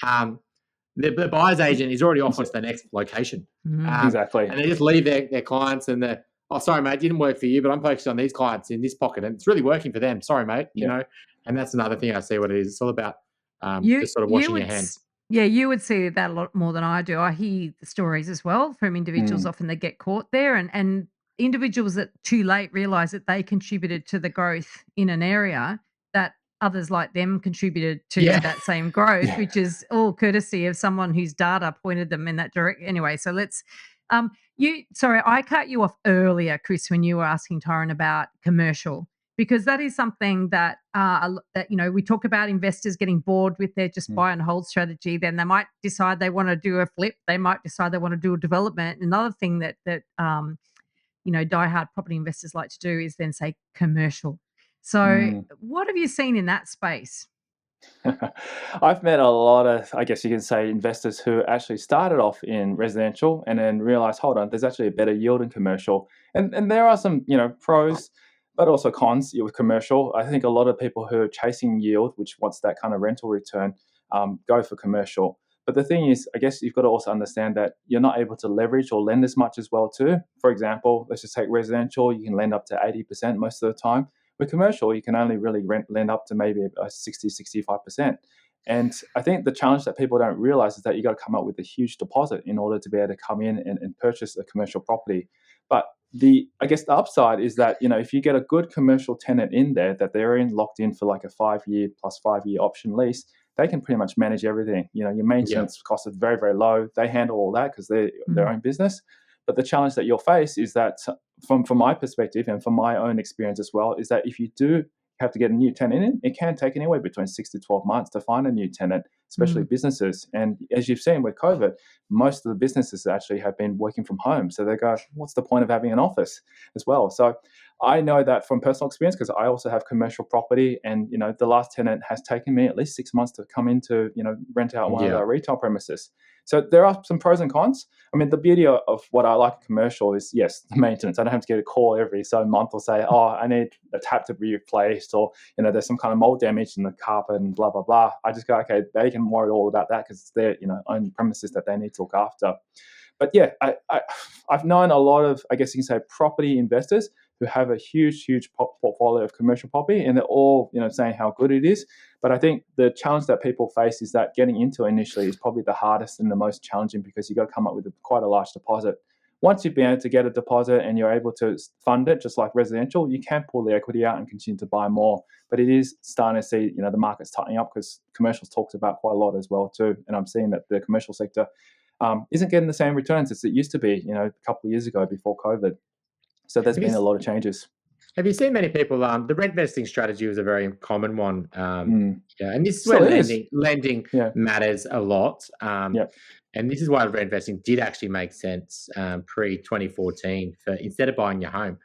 the buyer's agent is already off onto the next location. Exactly. And they just leave their clients, and they're, oh, sorry, mate, it didn't work for you, but I'm focused on these clients in this pocket, and it's really working for them. Sorry, mate, you know. And that's another thing I see what it is. It's all about just sort of washing your hands. Yeah, you would see that a lot more than I do. I hear the stories as well from individuals. Often they get caught there, and individuals that too late realize that they contributed to the growth in an area that others like them contributed to that same growth, which is all courtesy of someone whose data pointed them in that direction. Anyway, so let's sorry, I cut you off earlier, Chris, when you were asking Tyrone about commercial, because that is something that that, you know, we talk about investors getting bored with their just buy and hold strategy. Then they might decide they want to do a flip. They might decide they want to do a development. Another thing that you know, diehard property investors like to do is then say commercial. So what have you seen in that space? I've met a lot of, I guess you can say, investors who actually started off in residential and then realized, hold on, there's actually a better yield in commercial. And there are some, you know, pros, but also cons with commercial. I think a lot of people who are chasing yield, which wants that kind of rental return, go for commercial. But the thing is, I guess you've got to also understand that you're not able to leverage or lend as much as well too. For example, let's just take residential. You can lend up to 80% most of the time. With commercial, you can only really lend up to maybe a 60, 65%. And I think the challenge that people don't realize is that you got to come up with a huge deposit in order to be able to come in and purchase a commercial property. But I guess the upside is that, you know, if you get a good commercial tenant in there, that they're locked in for like a 5-year plus 5-year option lease, they can pretty much manage everything. You know, your maintenance costs are very, very low. They handle all that because they're their own business. But the challenge that you'll face is that, from my perspective and from my own experience as well, is that if you do have to get a new tenant in, it can take anywhere between 6 to 12 months to find a new tenant, especially businesses. And as you've seen with COVID, most of the businesses actually have been working from home. So they go, what's the point of having an office as well? So I know that from personal experience, because I also have commercial property, and, you know, the last tenant has taken me at least 6 months to come in to, you know, rent out one of our retail premises. So there are some pros and cons. I mean, the beauty of what I like commercial is, yes, the maintenance. I don't have to get a call every so month or say, oh, I need a tap to be replaced, or, you know, there's some kind of mold damage in the carpet and blah, blah, blah. I just go, okay, they can worry all about that because it's their, you know, own premises that they need to look after. But yeah, I've known a lot of, I guess you can say, property investors who have a huge portfolio of commercial property, and they're all, you know, saying how good it is. But I think the challenge that people face is that getting into it initially is probably the hardest and the most challenging, because you've got to come up with quite a large deposit. Once you've been able to get a deposit and you're able to fund it, just like residential, you can pull the equity out and continue to buy more. But it is starting to see, you know, the market's tightening up, because commercial's talked about quite a lot as well too. And I'm seeing that the commercial sector isn't getting the same returns as it used to be, you know, a couple of years ago before COVID. So there's been a lot of changes. Have you seen many people? The rent vesting strategy was a very common one. And this is where lending matters a lot. And this is why rent vesting did actually make sense pre-2014. For instead of buying your home,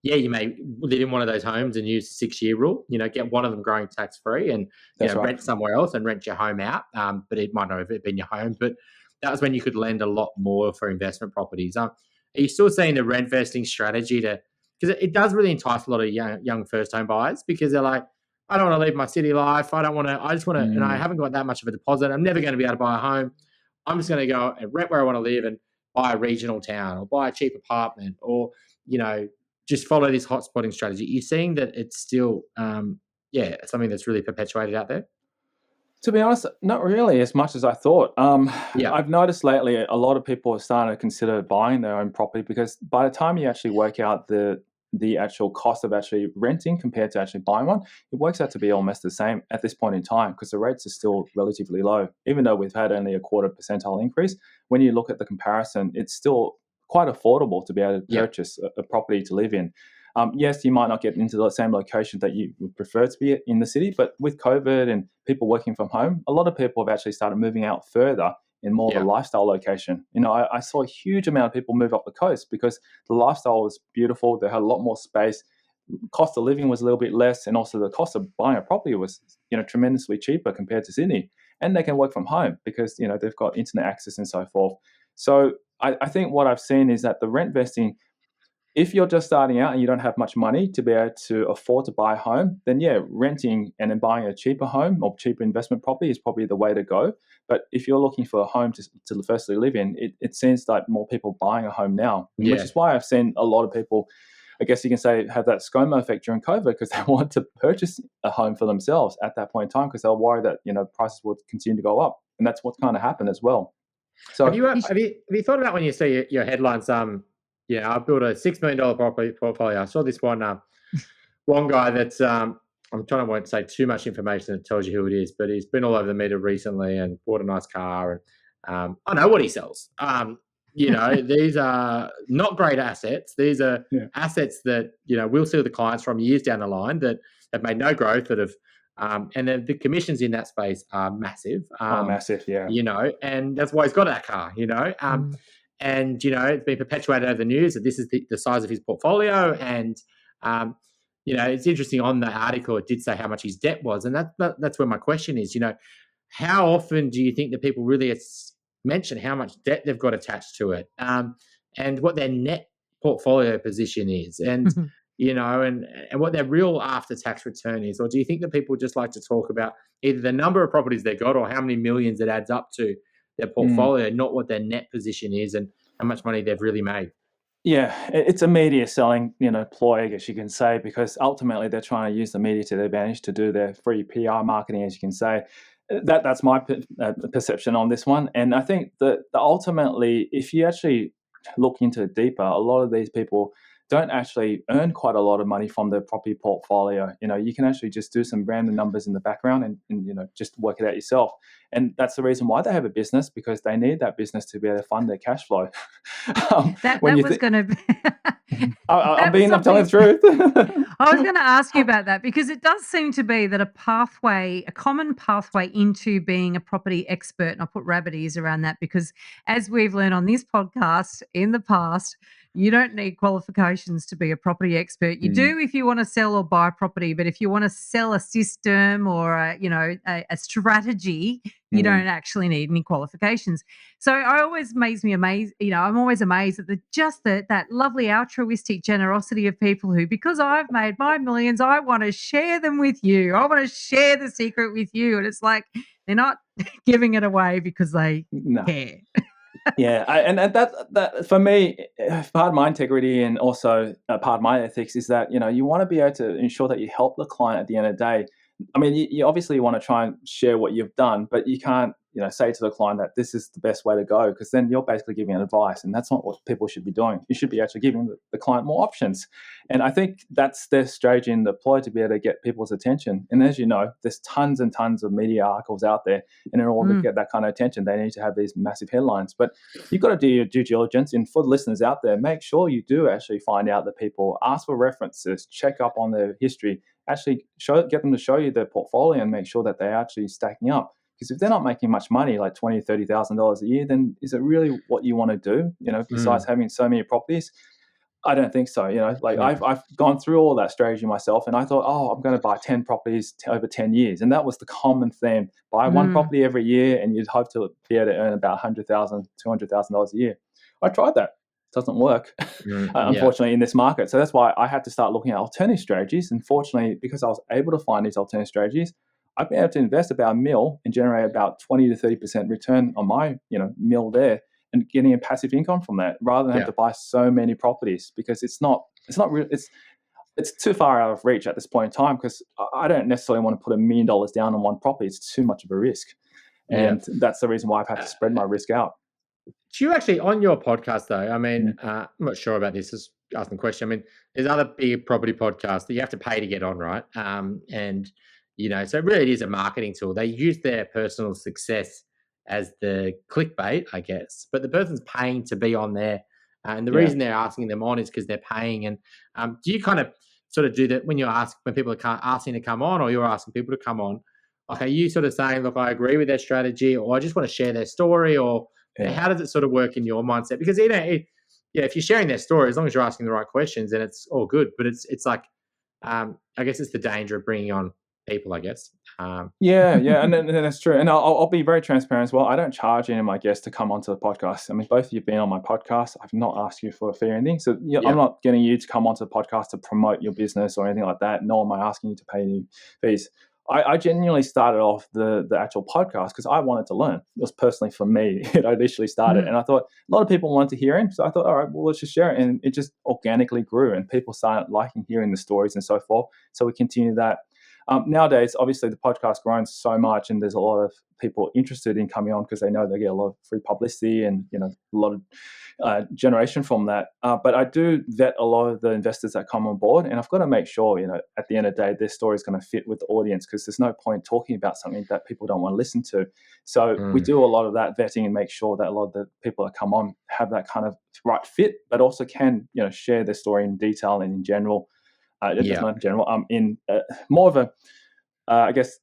you may live in one of those homes and use the 6-year rule. You know, get one of them growing tax free, and rent somewhere else and rent your home out. But it might not have been your home. But that was when you could lend a lot more for investment properties. Are you still seeing the rent vesting strategy because it does really entice a lot of young first home buyers, because they're like, I don't want to leave my city life. I just want to, and I haven't got that much of a deposit. I'm never going to be able to buy a home. I'm just going to go and rent where I want to live and buy a regional town or buy a cheap apartment or, just follow this hotspotting strategy. You're seeing that it's still, something that's really perpetuated out there? To be honest, not really as much as I thought. Yeah. I've noticed lately a lot of people are starting to consider buying their own property because by the time you actually work out the actual cost of actually renting compared to actually buying one, it works out to be almost the same at this point in time because the rates are still relatively low. Even though we've had only a quarter percentile increase, when you look at the comparison, it's still quite affordable to be able to purchase a property to live in. Yes, you might not get into the same location that you would prefer to be in the city, but with COVID and people working from home, a lot of people have actually started moving out further in more of a lifestyle location. I saw a huge amount of people move up the coast because the lifestyle was beautiful. They had a lot more space. Cost of living was a little bit less, and also the cost of buying a property was, tremendously cheaper compared to Sydney. And they can work from home because, they've got internet access and so forth. So I think what I've seen is that the rent vesting, if you're just starting out and you don't have much money to be able to afford to buy a home, then renting and then buying a cheaper home or cheaper investment property is probably the way to go. But if you're looking for a home to firstly live in, it seems like more people buying a home now, which is why I've seen a lot of people, I guess you can say, have that ScoMo effect during COVID because they want to purchase a home for themselves at that point in time because they're worried that, prices will continue to go up. And that's what's kind of happened as well. So have you thought about when you see your headlines, I built a $6 million property portfolio. I saw this one guy that's I'm trying to won't say too much information that tells you who it is, but he's been all over the media recently and bought a nice car. And I know what he sells. These are not great assets. These are assets that we'll see the clients from years down the line that have made no growth, that have and then the commissions in that space are massive. Massive, yeah. And that's why he's got that car. And, it's been perpetuated over the news that this is the size of his portfolio. And, it's interesting on the article, it did say how much his debt was. And that's where my question is, how often do you think that people really mention how much debt they've got attached to it and what their net portfolio position is and, and what their real after-tax return is? Or do you think that people just like to talk about either the number of properties they've got or how many millions it adds up to their portfolio, not what their net position is and how much money they've really made? Yeah, it's a media selling, ploy, I guess you can say, because ultimately they're trying to use the media to their advantage to do their free PR marketing, as you can say. That's my perception on this one. And I think that ultimately, if you actually look into it deeper, a lot of these people don't actually earn quite a lot of money from their property portfolio. You can actually just do some random numbers in the background and just work it out yourself. And that's the reason why they have a business, because they need that business to be able to fund their cash flow. I'm telling the truth. I was going to ask you about that because it does seem to be that a common pathway into being a property expert, and I'll put rabbit ears around that because as we've learned on this podcast in the past, you don't need qualifications to be a property expert. You do if you want to sell or buy property, but if you want to sell a system or a strategy, you don't actually need any qualifications. So it always makes me amazed. I'm always amazed at that lovely altruistic generosity of people who, because I've made my millions, I want to share them with you. I want to share the secret with you. And it's like they're not giving it away because they care. Yeah, and that for me, part of my integrity and also part of my ethics is that you want to be able to ensure that you help the client at the end of the day. I mean, you obviously want to try and share what you've done, but you can't say to the client that this is the best way to go, because then you're basically giving advice, and that's not what people should be doing. You should be actually giving the client more options. And I think that's their strategy in the ploy to be able to get people's attention. And as you know, there's tons and tons of media articles out there, and in order to get that kind of attention, they need to have these massive headlines. But you've got to do your due diligence. And for the listeners out there, make sure you do actually find out the people, ask for references, check up on their history, actually get them to show you their portfolio and make sure that they're actually stacking up. Because if they're not making much money, like $20,000 or $30,000 a year, then is it really what you want to do? Besides having so many properties, I don't think so. I've gone through all that strategy myself, and I thought, I'm going to buy 10 properties over 10 years, and that was the common theme: buy one property every year, and you'd hope to be able to earn about $100,000, $200,000 a year. I tried that. Doesn't work, unfortunately, in this market. So that's why I had to start looking at alternative strategies. And fortunately, because I was able to find these alternative strategies, I've been able to invest about $1 million and generate about 20 to 30% return on my $1 million there, and getting a passive income from that, rather than have to buy so many properties, because it's not real. It's too far out of reach at this point in time, because I don't necessarily want to put $1 million down on one property. It's too much of a risk, and that's the reason why I've had to spread my risk out. Do you actually, on your podcast though, I mean, I'm not sure about this, just asking a question. I mean, there's other big property podcasts that you have to pay to get on, right? And, so really it is a marketing tool. They use their personal success as the clickbait, I guess, but the person's paying to be on there. And the reason they're asking them on is because they're paying. And do you kind of sort of do that when when people are asking to come on, or you're asking people to come on? Like, are you sort of saying, look, I agree with their strategy, or I just want to share their story, or how does it sort of work in your mindset? Because if you're sharing their story, as long as you're asking the right questions, then it's all good. But it's like, I guess it's the danger of bringing on people, I guess. And that's true. And I'll be very transparent as well. I don't charge any of my guests to come onto the podcast. I mean, both of you have been on my podcast. I've not asked you for a fee or anything. So I'm not getting you to come onto the podcast to promote your business or anything like that. Nor am I asking you to pay any fees. I genuinely started off the actual podcast because I wanted to learn. It was personally for me. I initially started, and I thought a lot of people wanted to hear him. So I thought, all right, well, let's just share it. And it just organically grew, and people started liking hearing the stories and so forth. So we continue that. Nowadays, obviously, the podcast grown so much, and there's a lot of people interested in coming on because they know they get a lot of free publicity and a lot of generation from that. But I do vet a lot of the investors that come on board, and I've got to make sure, at the end of the day, their story is going to fit with the audience, because there's no point talking about something that people don't want to listen to. So we do a lot of that vetting and make sure that a lot of the people that come on have that kind of right fit, but also can share their story in detail and in general. Not in general, in more of a, I guess,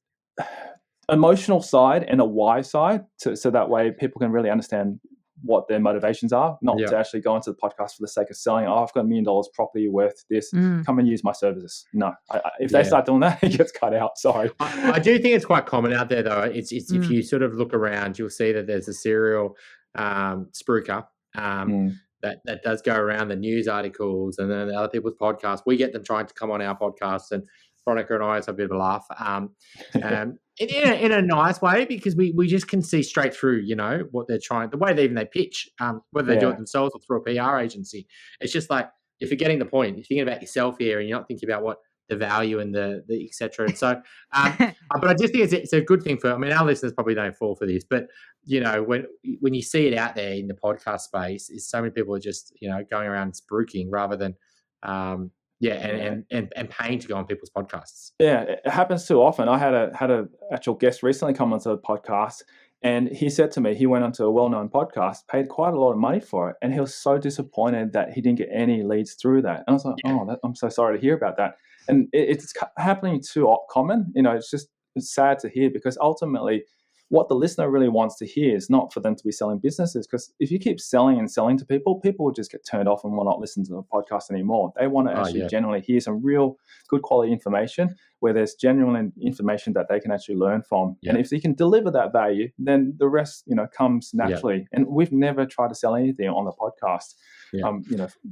emotional side and a why side, so that way people can really understand what their motivations are, not to actually go into the podcast for the sake of selling. Oh, I've got $1 million property worth this. Come and use my services. No, if they start doing that, it gets cut out. Sorry. I do think it's quite common out there, though. It's if you sort of look around, you'll see that there's a serial spruiker. That does go around the news articles and then the other people's podcasts. We get them trying to come on our podcast, and Veronica and I have a bit of a laugh in a nice way, because we just can see straight through, what they're trying, the way they pitch, whether they do it themselves or through a PR agency. It's just like, if you're getting the point, you're thinking about yourself here and you're not thinking about what the value and the et cetera. And so, but I just think it's a good thing our listeners probably don't fall for this, but when you see it out there in the podcast space, is so many people are just, going around spruiking rather than, and paying to go on people's podcasts. Yeah, it happens too often. I had a actual guest recently come onto the podcast, and he said to me, he went onto a well-known podcast, paid quite a lot of money for it, and he was so disappointed that he didn't get any leads through that. And I was like, I'm so sorry to hear about that. And it's happening too common. It's sad to hear, because ultimately what the listener really wants to hear is not for them to be selling businesses, because if you keep selling and selling to people, people will just get turned off and will not listen to the podcast anymore. They want to actually genuinely hear some real good quality information, where there's genuine information that they can actually learn from. And if you can deliver that value, then the rest, comes naturally. And we've never tried to sell anything on the podcast.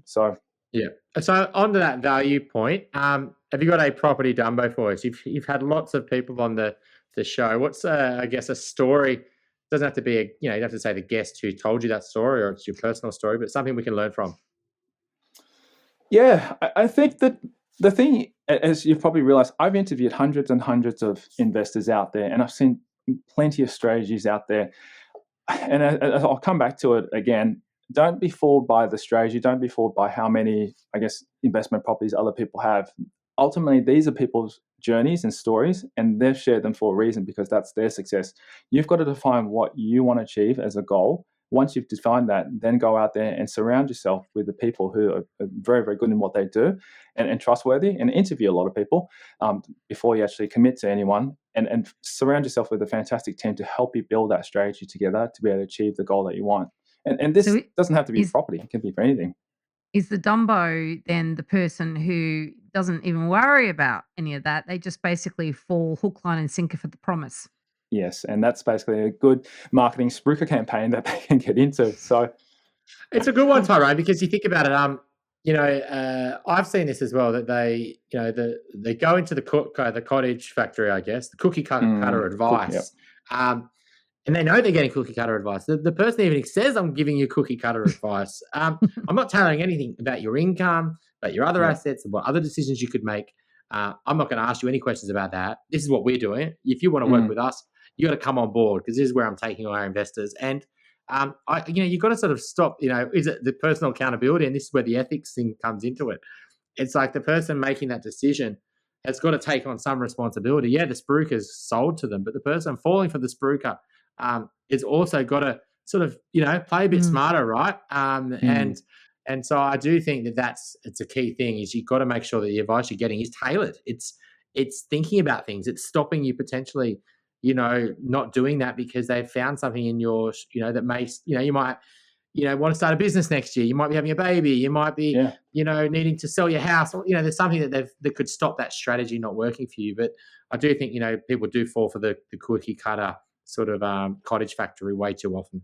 So on to that value point, have you got a property Dumbo for us? You've had lots of people on the show. What's I guess a story? Doesn't have to be you don't have to say the guest who told you that story, or it's your personal story, but something we can learn from. Yeah, I think that the thing, as you've probably realized, I've interviewed hundreds and hundreds of investors out there, and I've seen plenty of strategies out there. And I'll come back to it again. Don't be fooled by the strategy. Don't be fooled by how many, I guess, investment properties other people have. Ultimately, these are people's journeys and stories, and they've shared them for a reason, because that's their success. You've got to define what you want to achieve as a goal. Once you've defined that, then go out there and surround yourself with the people who are very, very good in what they do and trustworthy, and interview a lot of people before you actually commit to anyone, and surround yourself with a fantastic team to help you build that strategy together to be able to achieve the goal that you want. And this doesn't have to be property. It can be for anything. Is the Dumbo then the person who doesn't even worry about any of that? They just basically fall hook, line, and sinker for the promise. Yes, and that's basically a good marketing spruiker campaign that they can get into. So it's a good one, Tyrone, because you think about it. I've seen this as well, that they, they go into the cottage factory, I guess, the cookie cutter advice. And they know they're getting cookie cutter advice. The person even says, I'm giving you cookie cutter advice. I'm not telling anything about your income, about your other assets, and what other decisions you could make. I'm not going to ask you any questions about that. This is what we're doing. If you want to work with us, you got to come on board, because this is where I'm taking all our investors. And you've got to sort of stop. Is it the personal accountability? And this is where the ethics thing comes into it. It's like the person making that decision has got to take on some responsibility. Yeah, the spruiker's sold to them, but the person falling for the spruiker is also got to sort of, play a bit smarter, right? And so I do think it's a key thing, is you've got to make sure that the advice you're getting is tailored. It's thinking about things. It's stopping you potentially, not doing that because they've found something in your, that may, you might, want to start a business next year. You might be having a baby. You might be, needing to sell your house. Or, there's something that could stop that strategy not working for you. But I do think, people do fall for the cookie cutter sort of cottage factory way too often.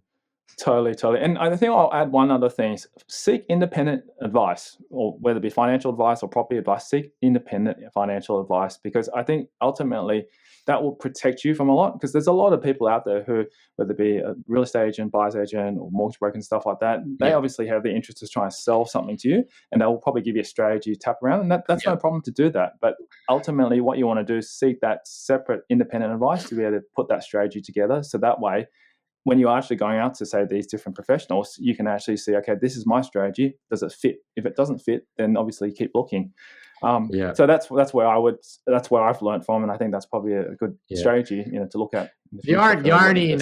Totally. And I think I'll add one other thing. Seek independent advice, or whether it be financial advice or property advice, seek independent financial advice, because I think ultimately that will protect you from a lot, because there's a lot of people out there who, whether it be a real estate agent, buyer's agent, or mortgage broker and stuff like that, they obviously have the interest to try and sell something to you, and they'll probably give you a strategy to tap around, and that's no problem to do that. But ultimately what you want to do is seek that separate independent advice to be able to put that strategy together, so that way when you're actually going out to, say, these different professionals, you can actually see, okay, this is my strategy. Does it fit? If it doesn't fit, then obviously keep looking. So that's where I've learned from, and I think that's probably a good strategy, to look at. The irony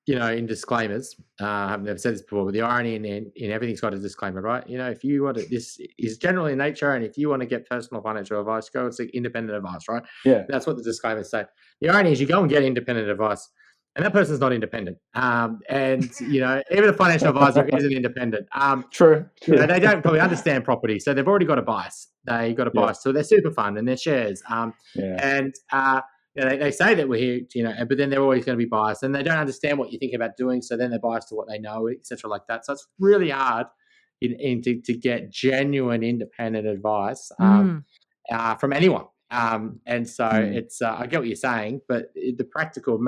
in disclaimers, I've never said this before, but the irony in everything's got a disclaimer, right? If you want to, this is general in nature, and if you want to get personal financial advice, go and seek independent advice, right? Yeah, that's what the disclaimers say. The irony is you go and get independent advice, and that person's not independent. Even a financial advisor isn't independent. True. They don't probably understand property, so they've already got a bias. They got a bias to their super fund and their shares. They say that we're here, but then they're always going to be biased, and they don't understand what you think about doing. So then they're biased to what they know, etc., like that. So it's really hard to get genuine independent advice from anyone. And so it's, I get what you're saying, but the practical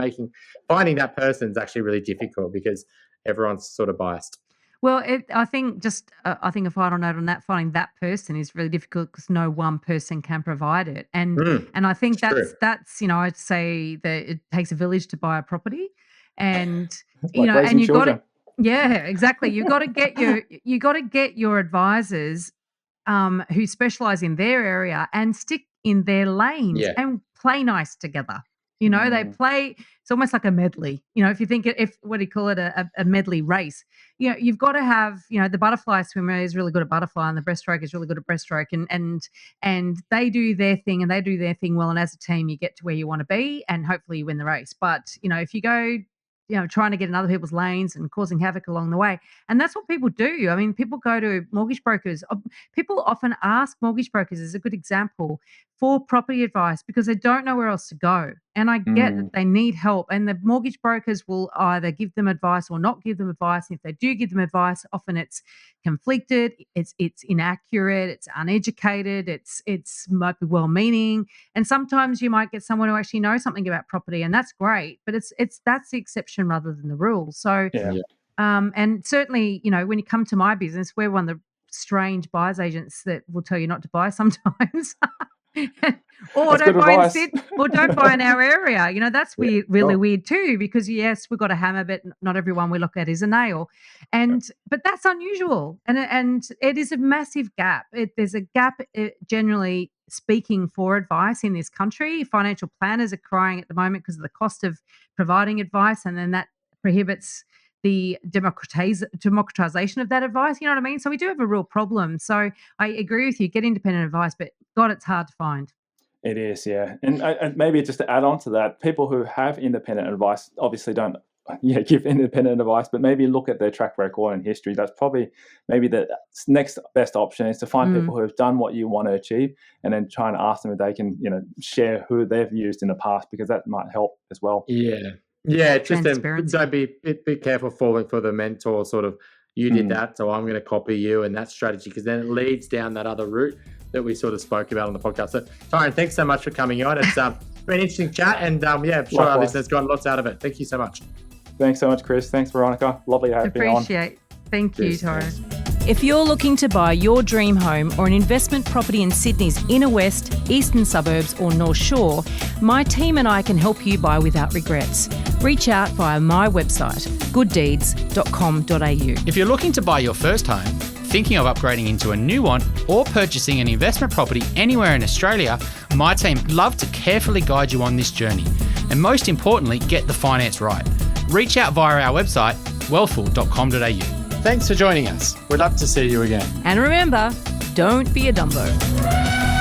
finding that person is actually really difficult because everyone's sort of biased. Well, I think I think a final note on that, finding that person is really difficult because no one person can provide it. And I think that's I'd say that it takes a village to buy a property, and and you've got to, exactly. You got to get your advisors who specialize in their area and stick in their lanes and play nice together. They play, it's almost like a medley. If you think what do you call it, a medley race, you've got to have, the butterfly swimmer is really good at butterfly, and the breaststroke is really good at breaststroke, and they do their thing, and they do their thing well, and as a team you get to where you want to be, and hopefully you win the race. But if you go trying to get in other people's lanes and causing havoc along the way. And that's what people do. I mean, people go to mortgage brokers. People often ask mortgage brokers, as a good example, for property advice because they don't know where else to go. And I get that they need help. And the mortgage brokers will either give them advice or not give them advice. And if they do give them advice, often it's conflicted, it's inaccurate, it's uneducated, it's might be well-meaning. And sometimes you might get someone who actually knows something about property, and that's great. But that's the exception rather than the rule. So, and certainly, when you come to my business, we're one of the strange buyer's agents that will tell you not to buy sometimes. Or don't buy in our area. That's weird, really weird too, because yes, we've got a hammer, but not everyone we look at is a nail. But that's unusual. And it is a massive gap. There's a gap, generally speaking, for advice in this country. Financial planners are crying at the moment because of the cost of providing advice, and then that prohibits the democratization of that advice. You know what I mean? So we do have a real problem. So I agree with you, get independent advice, but God, it's hard to find. It is, yeah. And maybe just to add on to that, people who have independent advice obviously don't give independent advice, but maybe look at their track record and history. That's probably maybe the next best option, is to find people who have done what you want to achieve, and then try and ask them if they can, share who they've used in the past, because that might help as well. Yeah, just don't be careful falling for the mentor sort of, you did that, so I'm going to copy you and that strategy, because then it leads down that other route that we sort of spoke about on the podcast. So, Tyrone, thanks so much for coming on. It's been an interesting chat, and I'm sure our listeners got lots out of it. Thank you so much. Thanks so much, Chris. Thanks, Veronica. Lovely to have you on. Appreciate. Thank you, Tyrone. If you're looking to buy your dream home or an investment property in Sydney's inner west, eastern suburbs or North Shore, my team and I can help you buy without regrets. Reach out via my website, gooddeeds.com.au. If you're looking to buy your first home, thinking of upgrading into a new one, or purchasing an investment property anywhere in Australia, my team love to carefully guide you on this journey. And most importantly, get the finance right. Reach out via our website, wealthful.com.au. Thanks for joining us. We'd love to see you again. And remember, don't be a Dumbo.